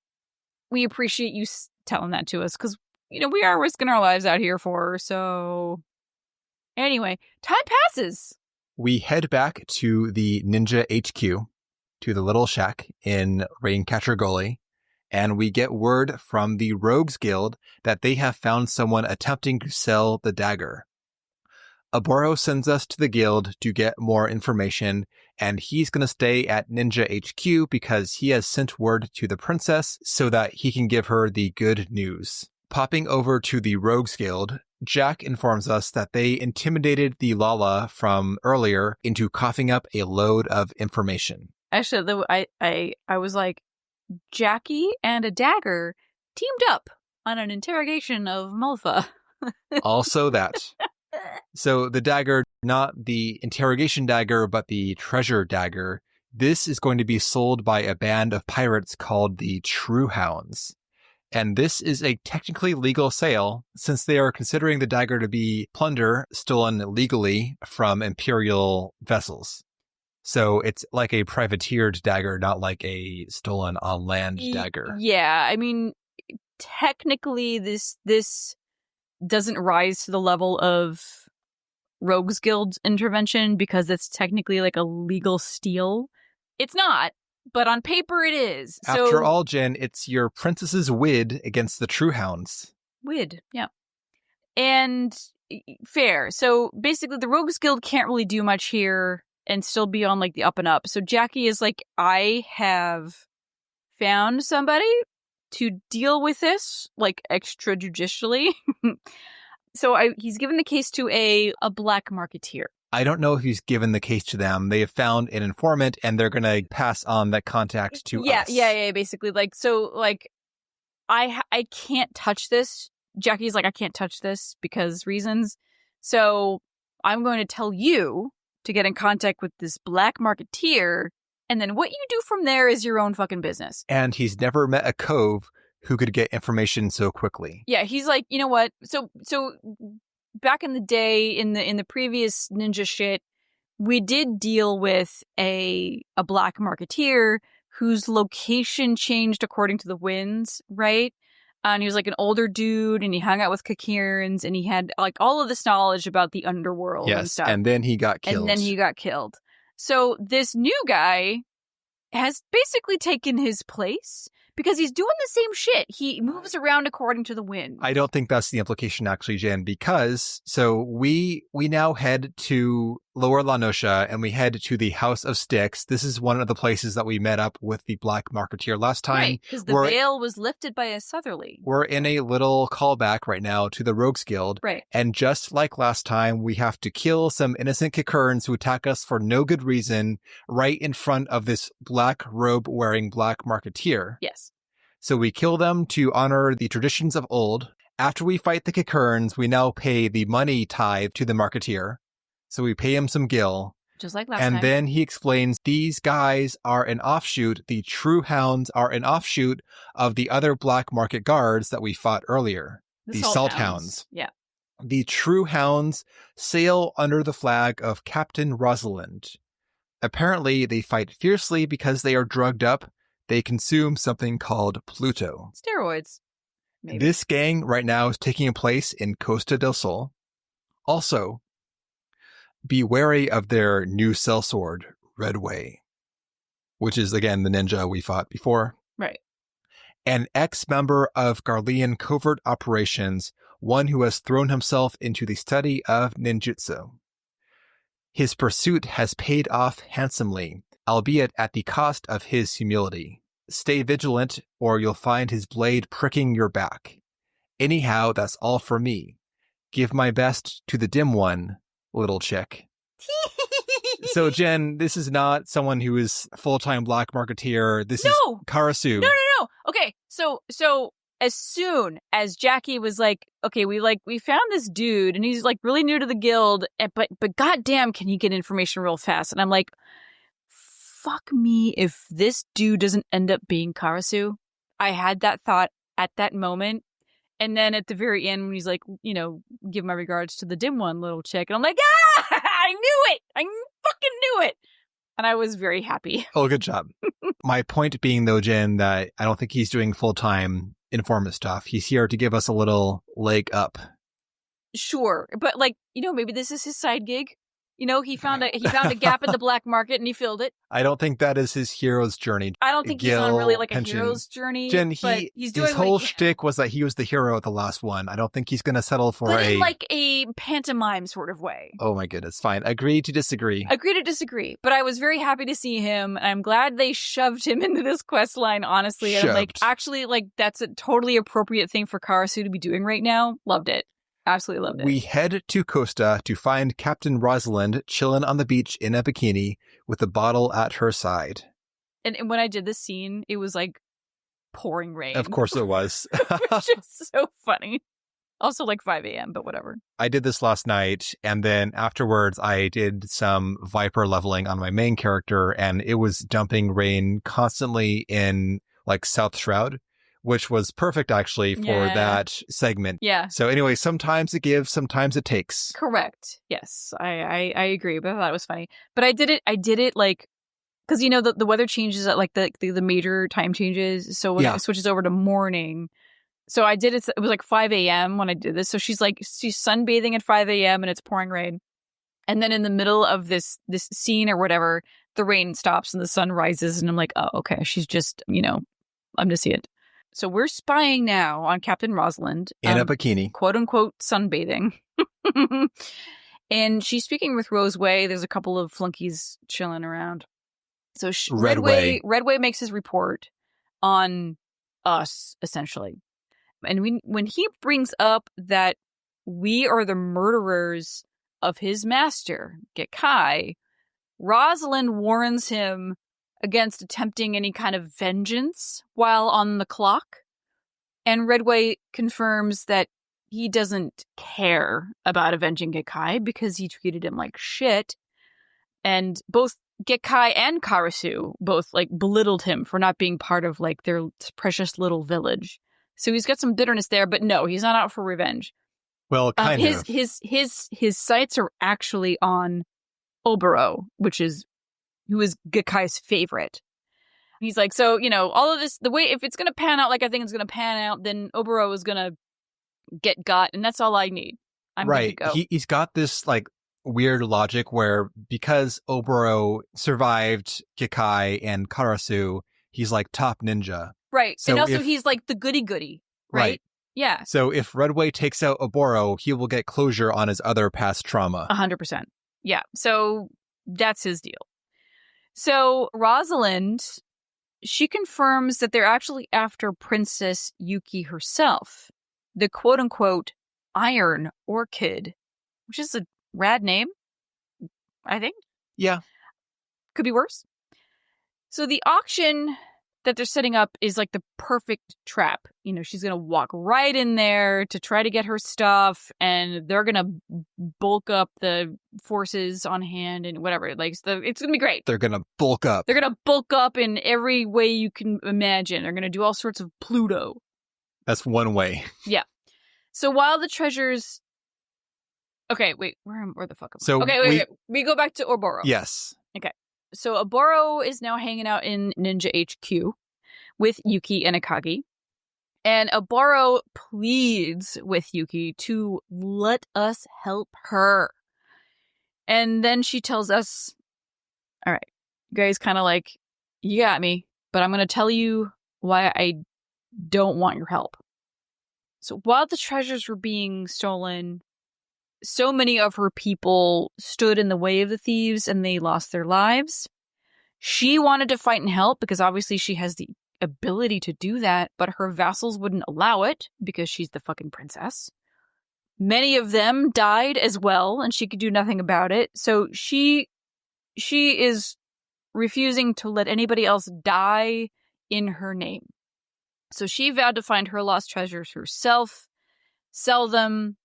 we appreciate you telling that to us, because, you know, we are risking our lives out here for her, so... Anyway, time passes! We head back to the Ninja HQ, to the little shack in Raincatcher Gully, and we get word from the Rogues Guild that they have found someone attempting to sell the dagger. Aboro sends us to the guild to get more information, and he's going to stay at Ninja HQ because he has sent word to the princess so that he can give her the good news. Popping over to the Rogues Guild, Jack informs us that they intimidated the Lala from earlier into coughing up a load of information. Actually, I was like, Jackie and a dagger teamed up on an interrogation of Malfa. Also that. So the dagger, not the interrogation dagger, but the treasure dagger, this is going to be sold by a band of pirates called the True Hounds. And this is a technically legal sale since they are considering the dagger to be plunder stolen legally from Imperial vessels. So it's like a privateered dagger, not like a stolen on land dagger. Yeah, I mean, technically this doesn't rise to the level of Rogues Guild intervention because it's technically like a legal steal. It's not, but on paper it is. After all, Jen, it's your princess's wid against the True Hounds. Wid, yeah. And fair. So basically the Rogues Guild can't really do much here and still be on like the up and up. So Jackie is like, I have found somebody to deal with this, like extrajudicially. So he's given the case to a black marketeer. I don't know if he's given the case to them. They have found an informant and they're going to pass on that contact to us. Yeah, basically. Like, so like, I can't touch this. Jackie's like, I can't touch this because reasons. So I'm going to tell you to get in contact with this black marketeer, and then what you do from there is your own fucking business. And he's never met a cove who could get information so quickly. Yeah, he's like, you know what? So back in the day, in the previous ninja shit, we did deal with a black marketeer whose location changed according to the winds, right? And he was like an older dude, and he hung out with Kakirans, and he had like all of this knowledge about the underworld and stuff. And then he got killed. So this new guy has basically taken his place because he's doing the same shit. He moves around according to the wind. I don't think that's the implication, actually, Jen, because so we now head to Lower La Noscia and we head to the House of Sticks. This is one of the places that we met up with the black marketeer last time. Right, because the veil was lifted by a southerly. We're in a little callback right now to the Rogues Guild. Right. And just like last time, we have to kill some innocent Kikurans who attack us for no good reason right in front of this black robe-wearing black marketeer. Yes. So we kill them to honor the traditions of old. After we fight the Kikurans, we now pay the money tithe to the marketeer. So we pay him some gil. Just like last time. And then he explains these guys are an offshoot. The True Hounds are an offshoot of the other black market guards that we fought earlier. The Salt Hounds. Yeah. The True Hounds sail under the flag of Captain Rosalind. Apparently, they fight fiercely because they are drugged up. They consume something called Pluto. Steroids. Maybe. This gang right now is taking place in Costa del Sol. Also, be wary of their new sellsword, Redway, which is, again, the ninja we fought before. Right. An ex-member of Garlean covert operations, one who has thrown himself into the study of ninjutsu. His pursuit has paid off handsomely, albeit at the cost of his humility. Stay vigilant, or you'll find his blade pricking your back. Anyhow, that's all for me. Give my best to the dim one, little chick. So, Jen, this is not someone who is a full-time black marketeer. This is Karasu. No. Okay, so as soon as Jackie was like, okay, we found this dude, and he's like really new to the guild, but goddamn, can he get information real fast? And I'm like, fuck me if this dude doesn't end up being Karasu. I had that thought at that moment. And then at the very end, when he's like, give my regards to the dim one, little chick. And I'm like, I knew it. I fucking knew it. And I was very happy. Oh, good job. My point being, though, Jen, that I don't think he's doing full-time informant stuff. He's here to give us a little leg up. Sure. But maybe this is his side gig. He found a gap in the black market and he filled it. I don't think that is his hero's journey. I don't think he's on really a hero's journey. Jen, he's doing his whole shtick was that he was the hero at the last one. I don't think he's going to settle for in a pantomime sort of way. Oh my goodness, fine. Agree to disagree. Agree to disagree. But I was very happy to see him. I'm glad they shoved him into this quest line, honestly. And I'm actually, that's a totally appropriate thing for Karasu to be doing right now. Loved it. Absolutely loved it. We head to Costa to find Captain Rosalind chilling on the beach in a bikini with a bottle at her side. And when I did this scene, it was pouring rain. Of course it was. Which is so funny. Also 5 a.m., but whatever. I did this last night, and then afterwards I did some Viper leveling on my main character, and it was dumping rain constantly in South Shroud, which was perfect, actually, for that segment. Yeah. So anyway, sometimes it gives, sometimes it takes. Correct. Yes, I agree, but I thought it was funny. But I did it because, the weather changes at, the major time changes. So when it switches over to morning. So I did it. It was 5 a.m. when I did this. So she's sunbathing at 5 a.m. and it's pouring rain. And then in the middle of this scene or whatever, the rain stops and the sun rises. And I'm like, oh, okay. She's just, I'm to see it. So we're spying now on Captain Rosalind. In a bikini. Quote unquote sunbathing. And she's speaking with Roseway. There's a couple of flunkies chilling around. So Redway makes his report on us, essentially. And when he brings up that we are the murderers of his master, Gekkai, Rosalind warns him against attempting any kind of vengeance while on the clock. And Redway confirms that he doesn't care about avenging Gekkai because he treated him like shit. And both Gekkai and Karasu both belittled him for not being part of their precious little village. So he's got some bitterness there, but no, he's not out for revenge. Well, kind of. His sights are actually on Oboro, who is Gekkai's favorite. He's so, all of this, the way, if it's going to pan out I think it's going to pan out, then Oboro is going to get got, and that's all I need. I'm right. Good to go. He's got this, weird logic where because Oboro survived Gekkai and Karasu, he's top ninja. Right. So and also he's the goody-goody, right? Yeah. So if Redway takes out Oboro, he will get closure on his other past trauma. 100%. Yeah. So that's his deal. So Rosalind, she confirms that they're actually after Princess Yuki herself, the quote-unquote Iron Orchid, which is a rad name, I think. Yeah. Could be worse. So the auction that they're setting up is the perfect trap. She's going to walk right in there to try to get her stuff, and they're going to bulk up the forces on hand and whatever. It's going to be great. They're going to bulk up. They're going to bulk up in every way you can imagine. They're going to do all sorts of Pluto. That's one way. Yeah. So while the treasures... Okay, wait, where the fuck am I? So okay, wait. We go back to Oboro. Yes. Okay. So Oboro is now hanging out in Ninja HQ with Yuki and Akagi. And Oboro pleads with Yuki to let us help her. And then she tells us, all right, you guys kind of like, you got me, but I'm going to tell you why I don't want your help. So while the treasures were being stolen, so many of her people stood in the way of the thieves and they lost their lives. She wanted to fight and help because obviously she has the ability to do that, but her vassals wouldn't allow it because she's the fucking princess. Many of them died as well, and she could do nothing about it. So she is refusing to let anybody else die in her name. So she vowed to find her lost treasures herself, sell them,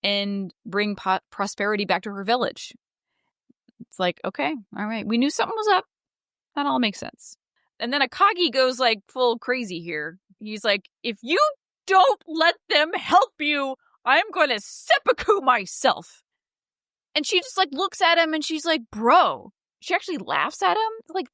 and bring prosperity back to her village. It's like, okay, all right. We knew something was up. That all makes sense. And then Akagi goes like full crazy here. He's like, if you don't let them help you, I'm going to seppuku myself. And she just like looks at him and she's like, bro. She actually laughs at him. Like,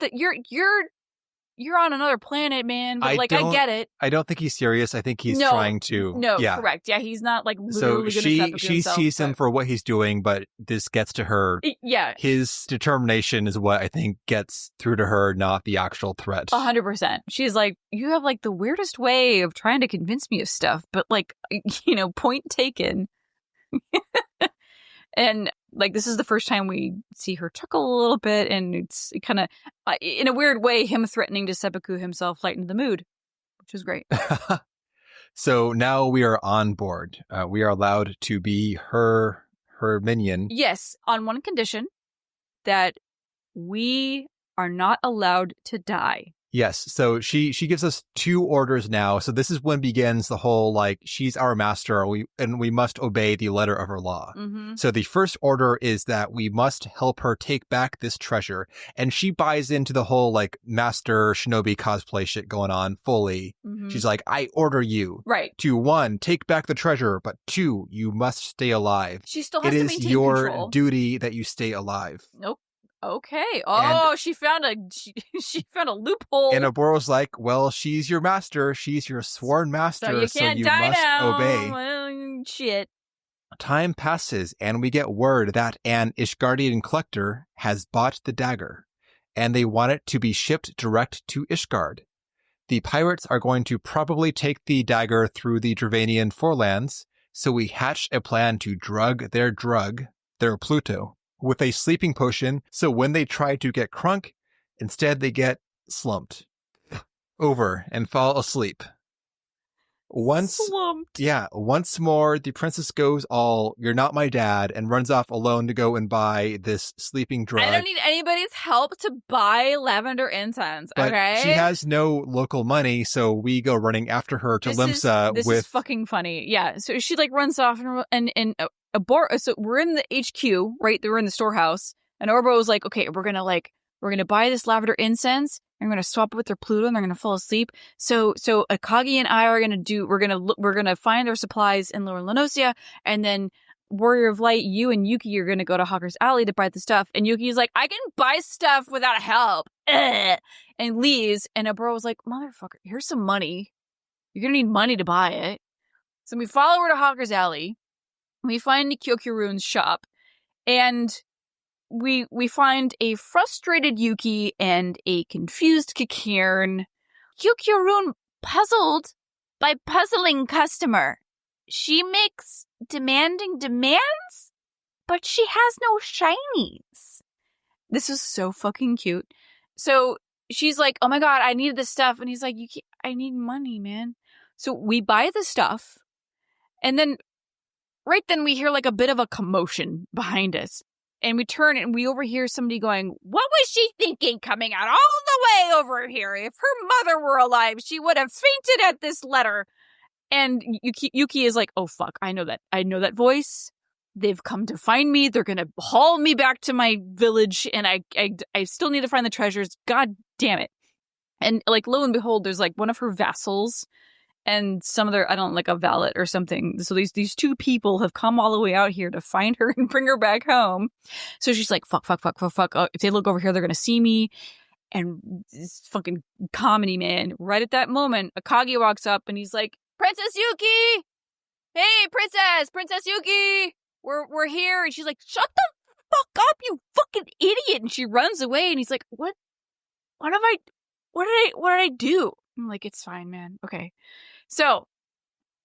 you're on another planet, man. But I get it. I don't think he's serious. I think he's trying to. No, correct. Yeah, he's not like literally so going to seppuku himself. She sees him for what he's doing, but this gets to her. Yeah. His determination is what I think gets through to her, not the actual threat. 100%. She's like, you have like the weirdest way of trying to convince me of stuff, but like, point taken. And like, this is the first time we see her chuckle a little bit, and it's kind of, in a weird way, him threatening to seppuku himself lightened the mood, which is great. So now we are on board. We are allowed to be her minion. Yes, on one condition, that we are not allowed to die. Yes, so she gives us 2 orders now. So this is when begins the whole, like, she's our master, and we must obey the letter of her law. Mm-hmm. So the first order is that we must help her take back this treasure. And she buys into the whole, like, master shinobi cosplay shit going on fully. Mm-hmm. She's like, I order you. Right. To 1, take back the treasure, but 2, you must stay alive. She still has to maintain control. It is your duty that you stay alive. Nope. Okay. Oh, she found a loophole. And Oboro's like, well, she's your master. She's your sworn master, so you must obey. Well, shit. Time passes, and we get word that an Ishgardian collector has bought the dagger, and they want it to be shipped direct to Ishgard. The pirates are going to probably take the dagger through the Dravanian forelands, so we hatch a plan to drug their Pluto, with a sleeping potion, so when they try to get crunk, instead they get slumped over and fall asleep. Slumped. Yeah, once more, the princess goes all, you're not my dad, and runs off alone to go and buy this sleeping drug. I don't need anybody's help to buy lavender incense, but okay? She has no local money, so we go running after her to Limsa This is fucking funny. Yeah, so she like runs off and so we're in the HQ, right? We're in the storehouse, and Orbo was like, okay, we're gonna buy this lavender incense, and we're gonna swap it with their Pluto, and they're gonna fall asleep. So Akagi and I are we're gonna find their supplies in Lower Lenosia, and then Warrior of Light, you and Yuki are gonna go to Hawker's Alley to buy the stuff, and Yuki's like, I can buy stuff without help, and leaves, and Orbo was like, motherfucker, here's some money. You're gonna need money to buy it. So we follow her to Hawker's Alley. We find Kyokurune's shop, and we find a frustrated Yuki and a confused Kikirn. Kyokurune puzzled by puzzling customer. She makes demanding demands, but she has no shinies. This is so fucking cute. So she's like, oh my god, I need this stuff. And he's like, I need money, man. So we buy the stuff, and then right then we hear like a bit of a commotion behind us. And we turn and we overhear somebody going, what was she thinking coming out all the way over here? If her mother were alive, she would have fainted at this letter. And Yuki is like, oh fuck, I know that voice. They've come to find me. They're going to haul me back to my village. And I still need to find the treasures. God damn it. And like, lo and behold, there's like one of her vassals and some other, I don't know, like a valet or something. So these two people have come all the way out here to find her and bring her back home. So she's like, fuck. Oh, if they look over here, they're going to see me. And this fucking comedy, man. Right at that moment, Akagi walks up and he's like, Princess Yuki! Hey, Princess Yuki! We're here. And she's like, shut the fuck up, you fucking idiot! And she runs away and he's like, what did I do? I'm like, it's fine, man. Okay. So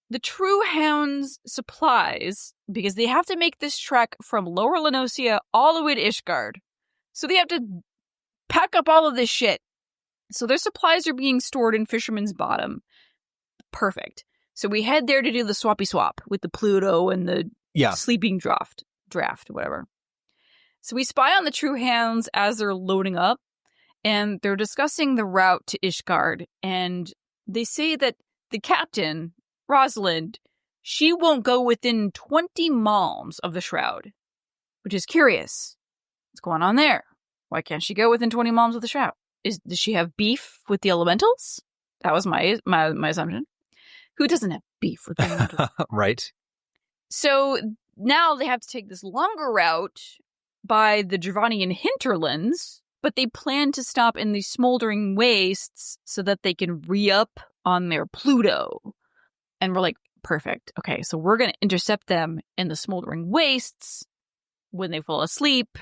the True Hounds supplies, because they have to make this trek from Lower Lenosia all the way to Ishgard. So they have to pack up all of this shit. So their supplies are being stored in Fisherman's Bottom. Perfect. So we head there to do the swappy swap with the Pluto and the sleeping draft, whatever. So we spy on the True Hounds as they're loading up, and they're discussing the route to Ishgard, and they say that the captain, Rosalind, she won't go within 20 malms of the Shroud, which is curious. What's going on there? Why can't she go within 20 malms of the Shroud? Does she have beef with the elementals? That was my assumption. Who doesn't have beef with the elementals? Right. So now they have to take this longer route by the Dravanian hinterlands, but they plan to stop in the smoldering wastes so that they can re-up on their Pluto. And we're like, perfect. Okay, so we're going to intercept them in the smoldering wastes when they fall asleep,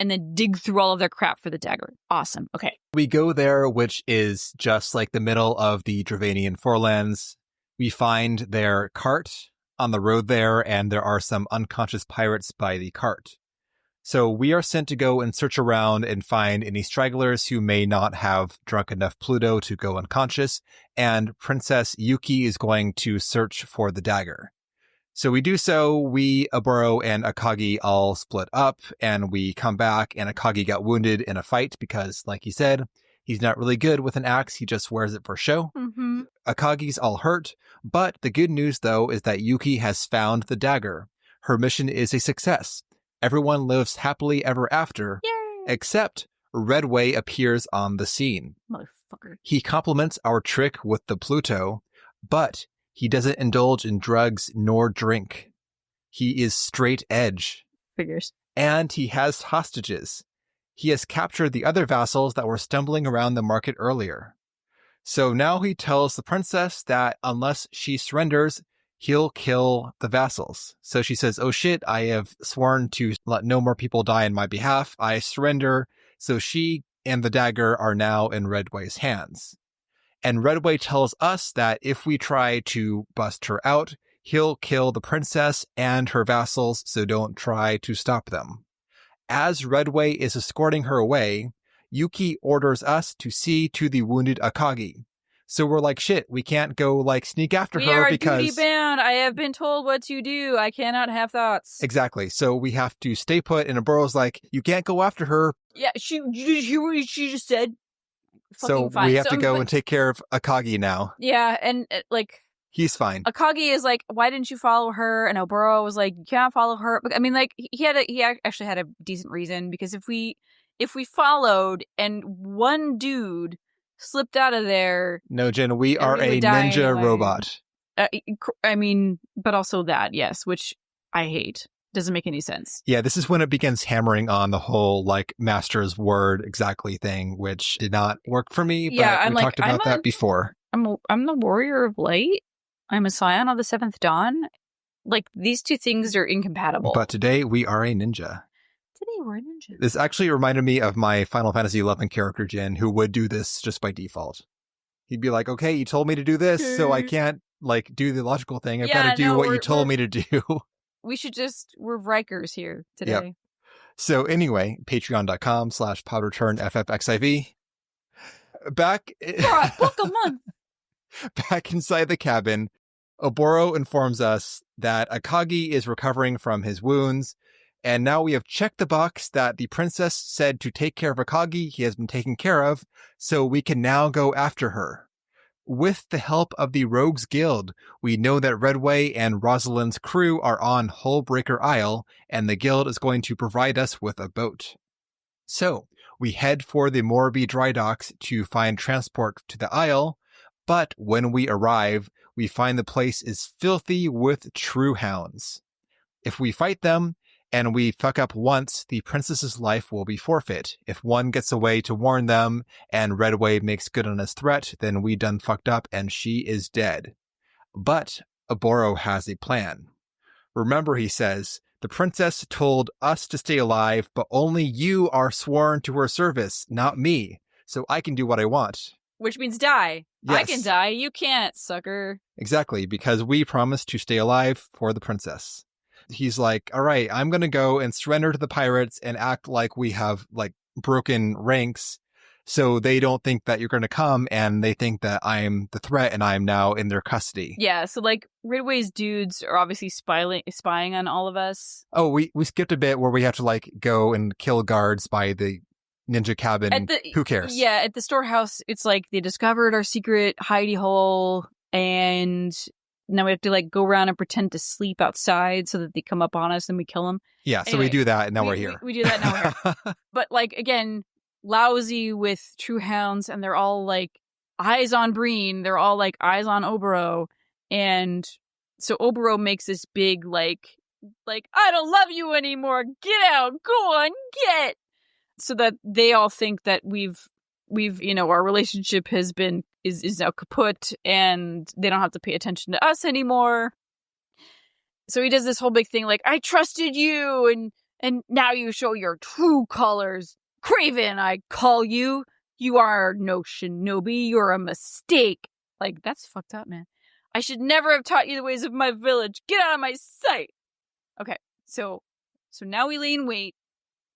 and then dig through all of their crap for the dagger. Awesome. Okay. We go there, which is just like the middle of the Dravanian forelands. We find their cart on the road there, and there are some unconscious pirates by the cart. So we are sent to go and search around and find any stragglers who may not have drunk enough Pluto to go unconscious, and Princess Yuki is going to search for the dagger. So we do so. We, Oboro, and Akagi all split up, and we come back, and Akagi got wounded in a fight because, like he said, he's not really good with an axe. He just wears it for show. Mm-hmm. Akagi's all hurt, but the good news, though, is that Yuki has found the dagger. Her mission is a success. Everyone lives happily ever after, Yay! Except Redway appears on the scene. Motherfucker. He compliments our trick with the Pluto, but he doesn't indulge in drugs nor drink. He is straight edge. Figures. And he has hostages. He has captured the other vassals that were stumbling around the market earlier. So now he tells the princess that unless she surrenders, he'll kill the vassals. So she says, oh shit, I have sworn to let no more people die on my behalf. I surrender. So she and the dagger are now in Redway's hands. And Redway tells us that if we try to bust her out, he'll kill the princess and her vassals, so don't try to stop them. As Redway is escorting her away, Yuki orders us to see to the wounded Akagi. So we're like, shit, we can't go like sneak after her because we are duty bound. I have been told what to do. I cannot have thoughts. Exactly. So we have to stay put, and Oboro's like, you can't go after her. Yeah, she just said. So fine. We have to go and take care of Akagi now. Yeah, and like he's fine. Akagi is like, why didn't you follow her? And Oboro was like, you can't follow her. I mean, like he actually had a decent reason, because if we followed and one dude slipped out of there, no, Jen, we are a ninja anyway. robot. I mean, but also that, yes, which I hate. Doesn't make any sense. Yeah, this is when it begins hammering on the whole like master's word exactly thing, which did not work for me. But we talked about that before. I'm the warrior of light. I'm a scion of the seventh dawn. Like, these two things are incompatible. But today we are a ninja. Today we're a ninja. This actually reminded me of my Final Fantasy XI character, Jin, who would do this just by default. He'd be like, okay, you told me to do this, so I can't like do the logical thing. I've got to do what you told me to do. We should just, we're Rikers here today. Yep. So anyway, patreon.com/podreturnffxiv. Back inside the cabin, Oboro informs us that Akagi is recovering from his wounds. And now we have checked the box that the princess said to take care of Akagi. He has been taken care of. So we can now go after her. With the help of the Rogues Guild, we know that Redway and Rosalind's crew are on Hullbreaker Isle, and the guild is going to provide us with a boat. So, we head for the Morby dry docks to find transport to the isle, but when we arrive, we find the place is filthy with true hounds. If we fight them and we fuck up once, the princess's life will be forfeit. If one gets away to warn them and Redway makes good on his threat, then we done fucked up and she is dead. But Oboro has a plan. Remember, he says, the princess told us to stay alive, but only you are sworn to her service, not me. So I can do what I want. Which means die. Yes. I can die. You can't, sucker. Exactly, because we promised to stay alive for the princess. He's like, all right, I'm going to go and surrender to the pirates and act like we have like broken ranks so they don't think that you're going to come and they think that I'm the threat and I'm now in their custody. Yeah, so like Ridway's dudes are obviously spying on all of us. Oh, we skipped a bit where we have to like go and kill guards by the ninja cabin. Who cares? Yeah, at the storehouse, it's like they discovered our secret hidey hole and now we have to like go around and pretend to sleep outside so that they come up on us and we kill them. Yeah, so anyway, we do that and now we're here. We do that now we're here. But like, again, lousy with true hounds and they're all like eyes on Breen. They're all like eyes on Oboro. And so Oboro makes this big like, I don't love you anymore. Get out. Go on, get. So that they all think that we've our relationship is now kaput and they don't have to pay attention to us anymore. So he does this whole big thing like, I trusted you and now you show your true colors. Craven, I call you. You are no shinobi. You're a mistake. Like, that's fucked up, man. I should never have taught you the ways of my village. Get out of my sight. Okay, so now we lay in wait.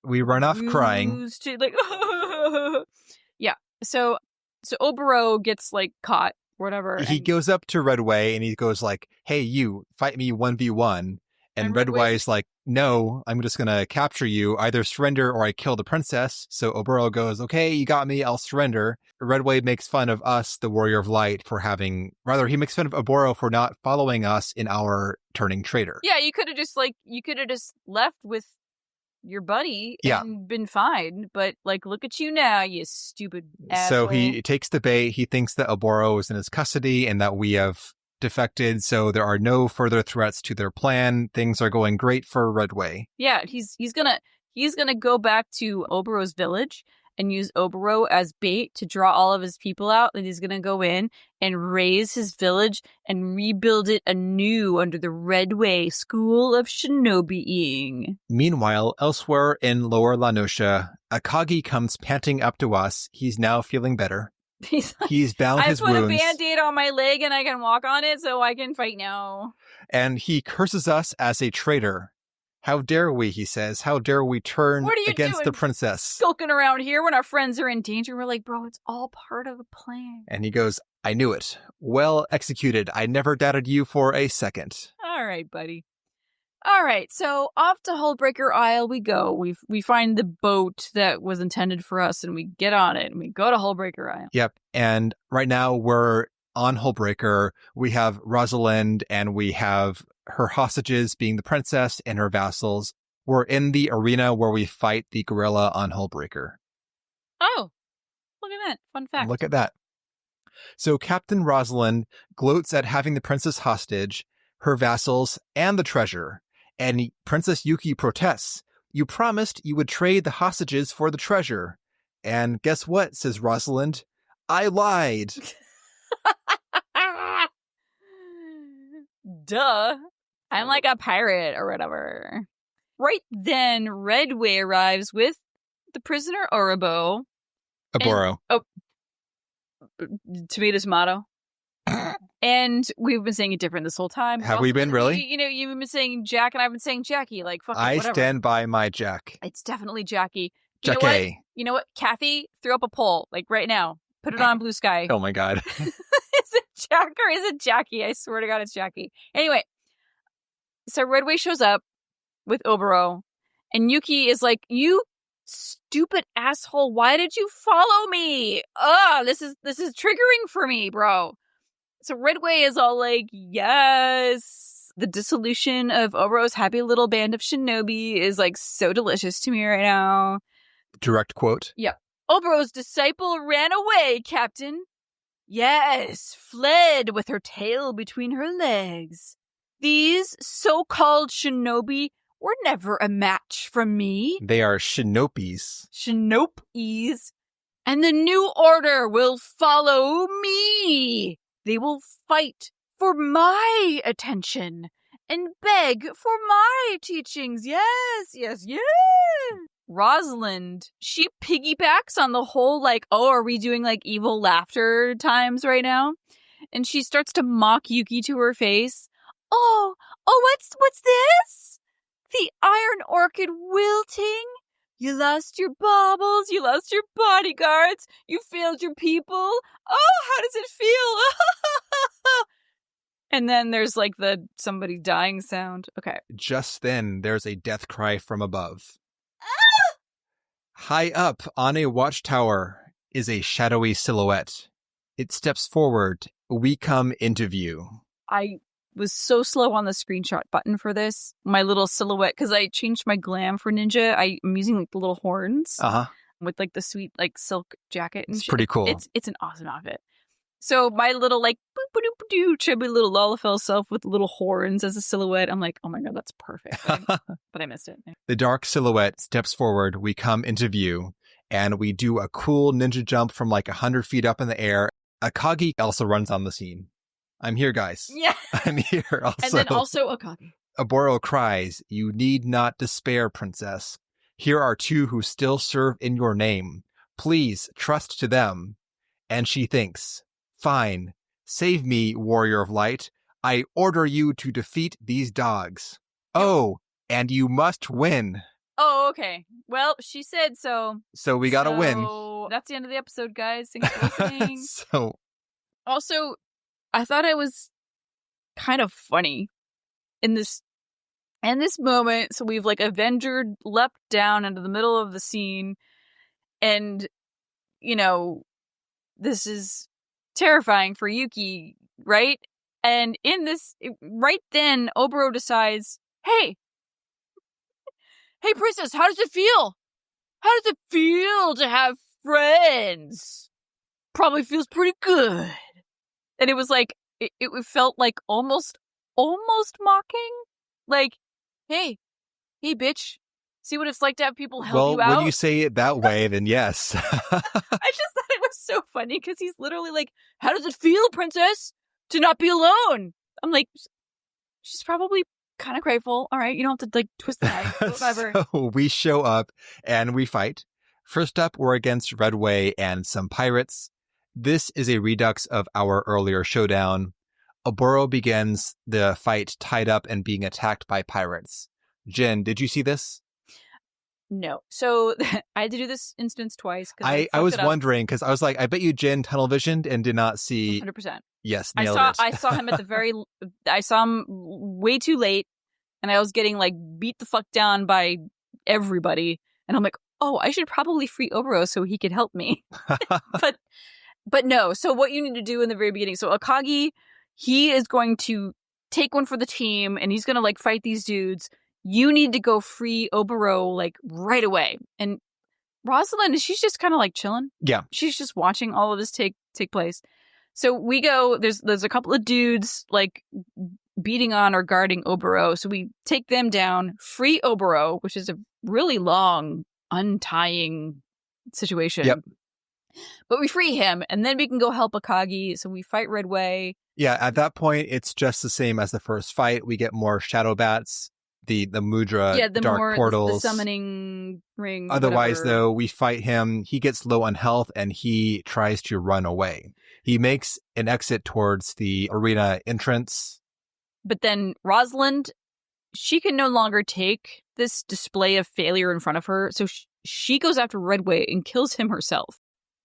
We run off crying. Yeah. So Oboro gets like caught, whatever. He goes up to Redway and he goes like, "Hey, you fight me 1v1." And Redway's like, "No, I'm just gonna capture you. Either surrender or I kill the princess." So Oboro goes, "Okay, you got me. I'll surrender." Redway makes fun of us, the Warrior of Light, he makes fun of Oboro for not following us in our turning traitor. Yeah, you could have just left with your buddy and been fine, but like, look at you now, you stupid asshole. So he takes the bait. He thinks that Oboro is in his custody and that we have defected, so there are no further threats to their plan. Things are going great for Redway. Yeah, he's gonna go back to Oboro's village and use Oboro as bait to draw all of his people out, and he's gonna go in and raise his village and rebuild it anew under the Redway School of Shinobiing. Meanwhile, elsewhere in Lower La Noscia, Akagi comes panting up to us. He's now feeling better. He's bound his wounds. I put a Band-Aid on my leg and I can walk on it so I can fight now. And he curses us as a traitor. How dare we, he says. How dare we turn against the princess? Skulking around here when our friends are in danger. We're like, bro, it's all part of the plan. And he goes, I knew it. Well executed. I never doubted you for a second. All right, buddy. All right, so off to Hullbreaker Isle we go. We find the boat that was intended for us, and we get on it, and we go to Hullbreaker Isle. Yep, and right now we're on Hullbreaker. We have Rosalind, and we have her hostages being the princess and her vassals. We're in the arena where we fight the gorilla on Hullbreaker. Oh, look at that. Fun fact. Look at that. So Captain Rosalind gloats at having the princess hostage, her vassals, and the treasure. And Princess Yuki protests. You promised you would trade the hostages for the treasure. And guess what, says Rosalind. I lied. Duh. I'm like a pirate or whatever. Right then, Redway arrives with the prisoner Oboro. Tomato. And we've been saying it different this whole time. Have we been, really? You've been saying Jack and I've been saying Jackie. Like, fuck it, whatever. I stand by my Jack. It's definitely Jackie. Jackie. You know what? Kathy, throw up a poll, like right now. Put it on Blue Sky. Oh my God. Is it Jack or is it Jackie? I swear to God, it's Jackie. Anyway, so Redway shows up with Oboro, and Yuki is like, you stupid asshole, why did you follow me? This is triggering for me, bro. So Redway is all like, yes, the dissolution of Oboro's happy little band of shinobi is like so delicious to me right now. Direct quote. Yeah. Oboro's disciple ran away, Captain. Yes, fled with her tail between her legs. These so-called shinobi were never a match for me. They are shinopis. Shinopis. And the new order will follow me. They will fight for my attention and beg for my teachings. Yes. Rosalind, she piggybacks on the whole, like, oh, are we doing, like, evil laughter times right now? And she starts to mock Yuki to her face. Oh, what's this? The iron orchid wilting? You lost your baubles, you lost your bodyguards, you failed your people. Oh, how does it feel? And then there's like the somebody dying sound. Okay. Just then, there's a death cry from above. High up on a watchtower is a shadowy silhouette. It steps forward. We come into view. I was so slow on the screenshot button for this. My little silhouette, because I changed my glam for Ninja. I'm using like the little horns with like the sweet like silk jacket. And it's pretty cool. It's an awesome outfit. So my little like boop-a-doop-a-doo chubby little Lalafell self with little horns as a silhouette. I'm like, oh my god, that's perfect. But I missed it. The dark silhouette steps forward. We come into view, and we do a cool ninja jump from like 100 feet up in the air. Akagi also runs on the scene. I'm here, guys. Yeah. I'm here also. And then also Akagi. Oboro cries, you need not despair, princess. Here are two who still serve in your name. Please trust to them. And she thinks, fine. Save me, warrior of light. I order you to defeat these dogs. Oh, and you must win. Oh, okay. Well, she said so. So we gotta win. That's the end of the episode, guys. Thanks for listening. Also, I thought it was kind of funny in this moment. So we've like Avenger leapt down into the middle of the scene, and you know, this is terrifying for Yuki, right? And in this, right then, Oboro decides, hey, princess, how does it feel? How does it feel to have friends? Probably feels pretty good. And it was like, it felt like almost mocking. Like, hey, bitch, see what it's like to have people help you out? Well, when you say it that way, then yes. I just thought it was so funny because he's literally like, how does it feel, princess, to not be alone? I'm like, she's probably kind of grateful. All right, you don't have to like twist the knife. Whatever. So we show up and we fight. First up, we're against Redway and some pirates. This is a redux of our earlier showdown. Oboro begins the fight tied up and being attacked by pirates. Jen, did you see this? No. So I had to do this instance twice. I was wondering, because I was like, I bet you Jen tunnel visioned and did not see. 100%. Yes, nailed it. I saw him I saw him way too late, and I was getting like beat the fuck down by everybody. And I'm like, oh, I should probably free Oboro so he could help me. But no. So what you need to do in the very beginning. So Akagi, he is going to take one for the team, and he's going to like fight these dudes. You need to go free Oboro like right away. And Rosalind, she's just kind of like chilling. Yeah. She's just watching all of this take place. So we go, there's a couple of dudes like beating on or guarding Oboro. So we take them down, free Oboro, which is a really long untying situation. Yep. But we free him, and then we can go help Akagi. So we fight Redway. Yeah, at that point, it's just the same as the first fight. We get more shadow bats, the Mudra dark portals. The summoning ring. Otherwise, whatever. though, we fight him. He gets low on health, and he tries to run away. He makes an exit towards the arena entrance. But then Rosalind, she can no longer take this display of failure in front of her. So she goes after Redway and kills him herself.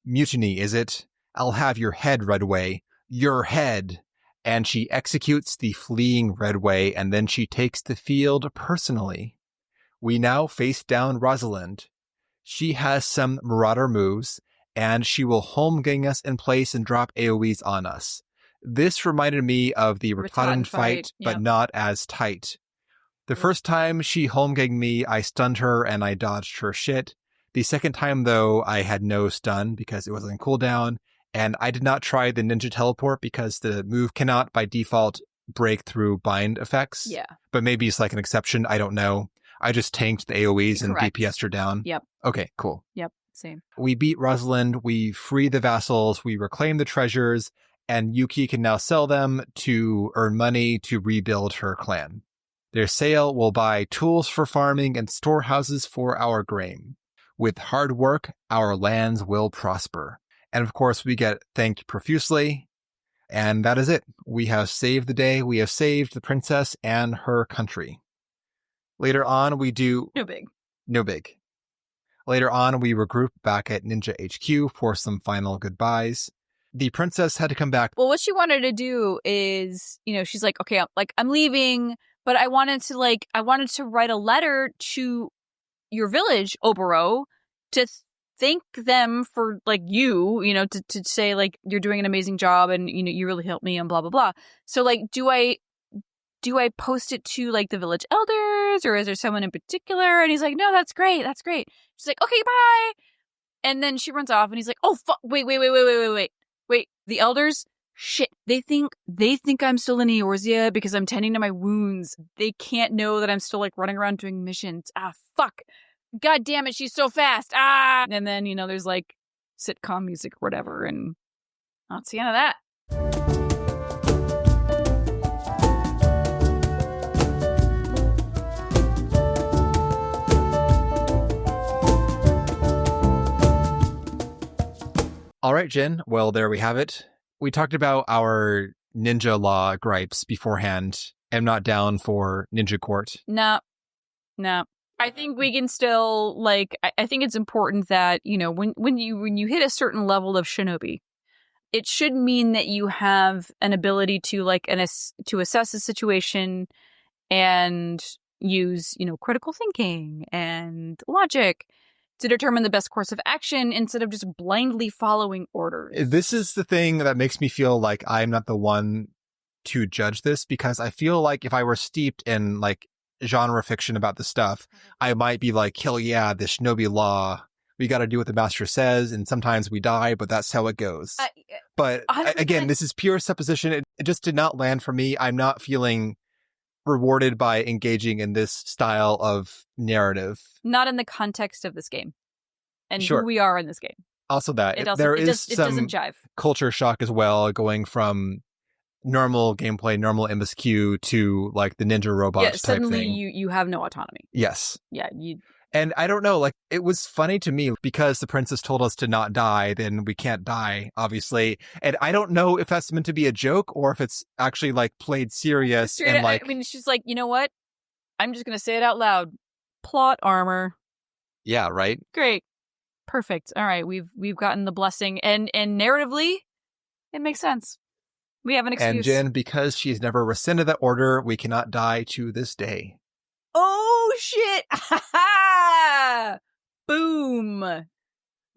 Mutiny, is it? I'll have your head, Redway. Your head. And she executes the fleeing Redway, and then she takes the field personally. We now face down Rosalind. She has some Marauder moves, and she will home gang us in place and drop AoEs on us. This reminded me of the Ratatan fight, but not as tight. The first time she home ganged me, I stunned her and I dodged her shit. The second time, though, I had no stun because it was on cooldown, And I did not try the ninja teleport because the move cannot by default break through bind effects. Yeah. But maybe it's like an exception. I don't know. I just tanked the AoEs and DPS'd her down. Yep. Okay, cool. Yep. Same. We beat Rosalind. We free the vassals. We reclaim the treasures. And Yuki can now sell them to earn money to rebuild her clan. Their sale will buy tools for farming and storehouses for our grain. With hard work, our lands will prosper. And of course, we get thanked profusely. And that is it. We have saved the day. We have saved the princess and her country. Later on, we do... No big. Later on, we regroup back at Ninja HQ for some final goodbyes. The princess had to come back. Well, what she wanted to do is, she's like, okay, I'm leaving, but I wanted to write a letter to your village, Oboro, to thank them for you, to say you're doing an amazing job and you really helped me and blah blah blah. So do I post it to the village elders, or is there someone in particular? And he's like, no, that's great. She's like, okay, bye. And then she runs off, and he's like, oh fuck, wait, the elders. Shit, they think I'm still in Eorzea because I'm tending to my wounds. They can't know that I'm still running around doing missions. Ah, fuck. God damn it, she's so fast. Ah! And then, there's sitcom music or whatever, and that's the end of that. All right, Jen. Well, there we have it. We talked about our ninja law gripes beforehand. I'm not down for ninja court. No. I think we can still I think it's important that when you hit a certain level of shinobi, it should mean that you have an ability to to assess a situation and use critical thinking and logic to determine the best course of action instead of just blindly following orders. This is the thing that makes me feel like I'm not the one to judge this, because I feel like if I were steeped in genre fiction about this stuff, I might be like, hell yeah, the shinobi law, we got to do what the master says, and sometimes we die, but that's how it goes. But again, this is pure supposition. It just did not land for me. I'm not feeling rewarded by engaging in this style of narrative. Not in the context of this game and Sure. who we are in this game. Also that. It Some doesn't jive. culture shock as well, going from normal gameplay, normal MSQ to the ninja robots type thing. Suddenly you have no autonomy. Yes. Yeah, And I don't know, it was funny to me because the princess told us to not die, then we can't die, obviously. And I don't know if that's meant to be a joke or if it's actually played serious. And I mean, she's like, you know what? I'm just going to say it out loud. Plot armor. Yeah, right? Great. Perfect. All right. We've gotten the blessing. And narratively, it makes sense. We have an excuse. And Jen, because she's never rescinded that order, we cannot die to this day. Oh, shit. Boom.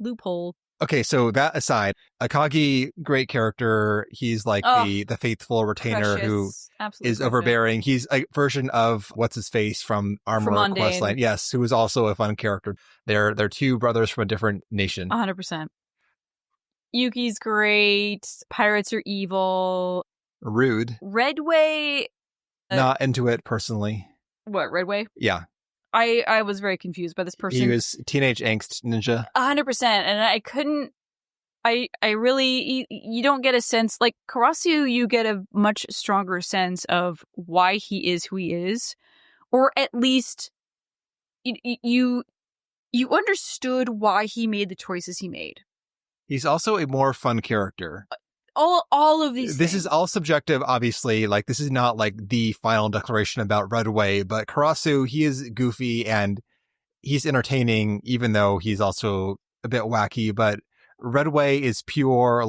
Loophole. Okay, so that aside, Akagi, great character. He's the faithful retainer who Absolutely is overbearing. He's a version of what's-his-face from Armor Questline. Yes, who is also a fun character. They're two brothers from a different nation. 100%. Yuki's great. Pirates are evil. Rude. Redway. Not into it, personally. What, Redway? Yeah. I was very confused by this person. He was teenage angst ninja. 100%. And I couldn't... I really... You don't get a sense... Karasu, you get a much stronger sense of why he is who he is. Or at least... You understood why he made the choices he made. He's also a more fun character. All of these This things. is all subjective, obviously. This is not the final declaration about Redway, but Karasu, he is goofy and he's entertaining, even though he's also a bit wacky. But Redway is pure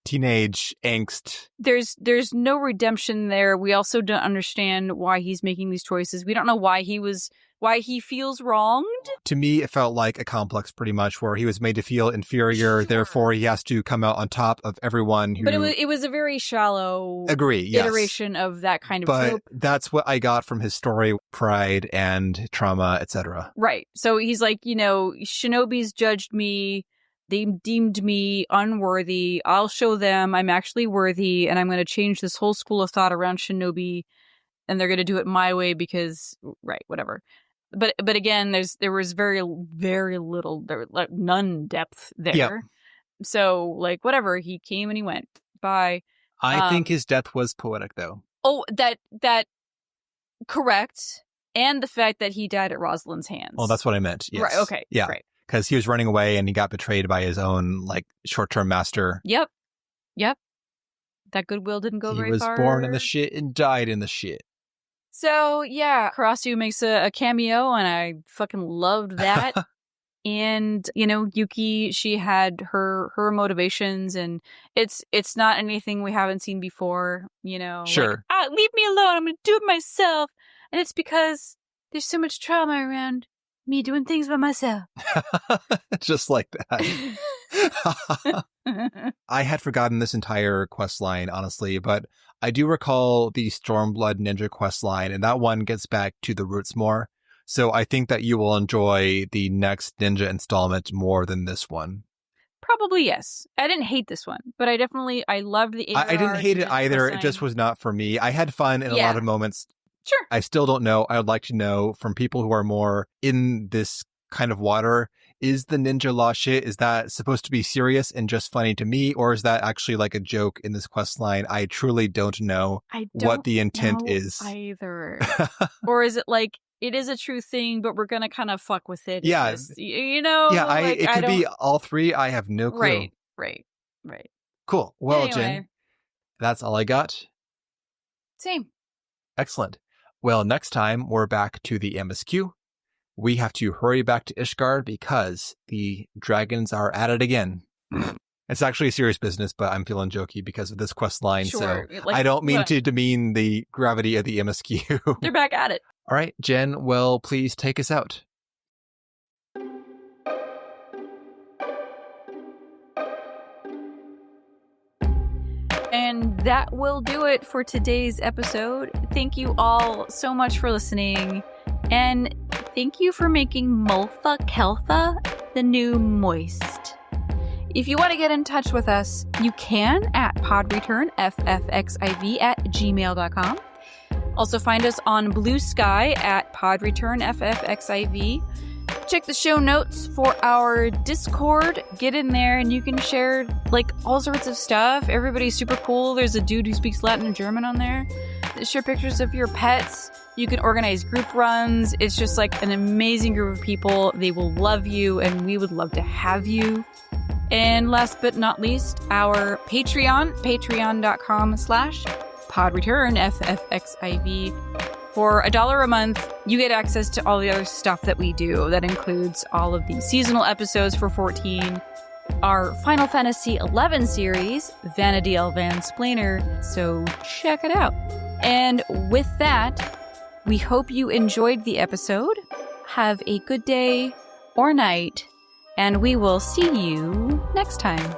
teenage angst. There's no redemption there. We also don't understand why he's making these choices. We don't know why he feels wronged. To me, it felt like a complex, pretty much, where he was made to feel inferior. Sure. Therefore, he has to come out on top of everyone who... But it was a very shallow iteration of that kind of trope. But that's what I got from his story, pride and trauma, etc. Right. So he's like, shinobis judged me. They deemed me unworthy. I'll show them I'm actually worthy, and I'm going to change this whole school of thought around shinobi, and they're going to do it my way because, right, whatever. But again, there was very, very little, like none depth there. Yep. So, like, whatever. He came and he went. Bye. I think his death was poetic, though. Oh, that correct. And the fact that he died at Rosalind's hands. Well, that's what I meant. Yes. Right. Okay. Yeah. Right. Because he was running away and he got betrayed by his own, like, short-term master. Yep. That goodwill didn't go very far. He was born in the shit and died in the shit. So, yeah, Karasu makes a cameo, and I fucking loved that. And, Yuki, she had her motivations, and it's not anything we haven't seen before, Sure. Like, leave me alone, I'm going to do it myself. And it's because there's so much trauma around me doing things by myself. Just like that. I had forgotten this entire quest line, honestly, but I do recall the Stormblood Ninja quest line, and that one gets back to the roots more. So I think that you will enjoy the next Ninja installment more than this one. Probably, yes. I didn't hate this one, but I loved the AR. I didn't hate it either. It just was not for me. I had fun in a lot of moments. Sure. I still don't know. I would like to know from people who are more in this kind of water, is the ninja law shit, is that supposed to be serious and just funny to me, or is that actually like a joke in this quest line? I truly don't know what the intent is either. Or is it like, it is a true thing, but we're going to kind of fuck with it? Yeah. Yeah, it could be all three. I have no clue. Right. Cool. Well, anyway. Jen, that's all I got. Same. Excellent. Well, next time we're back to the MSQ. We have to hurry back to Ishgard because the dragons are at it again. It's actually serious business, but I'm feeling jokey because of this quest line. Sure. So I don't mean to demean the gravity of the MSQ. They're back at it. All right, Jen, well, please take us out. And that will do it for today's episode. Thank you all so much for listening. And thank you for making Multha Keltha the new moist. If you want to get in touch with us, you can at podreturnffxiv@gmail.com. Also find us on Blue Sky at podreturnffxiv. Check the show notes for our Discord. Get in there and you can share like all sorts of stuff. Everybody's super cool. There's a dude who speaks Latin and German on there. Share pictures of your pets. You can organize group runs. It's just like an amazing group of people. They will love you and we would love to have you. And last but not least, our Patreon, patreon.com/podreturnffxiv. For $1 a month, you get access to all the other stuff that we do. That includes all of the seasonal episodes for 14, our Final Fantasy XI series, Vanadil Van Splainer, so check it out. And with that, we hope you enjoyed the episode. Have a good day or night, and we will see you next time.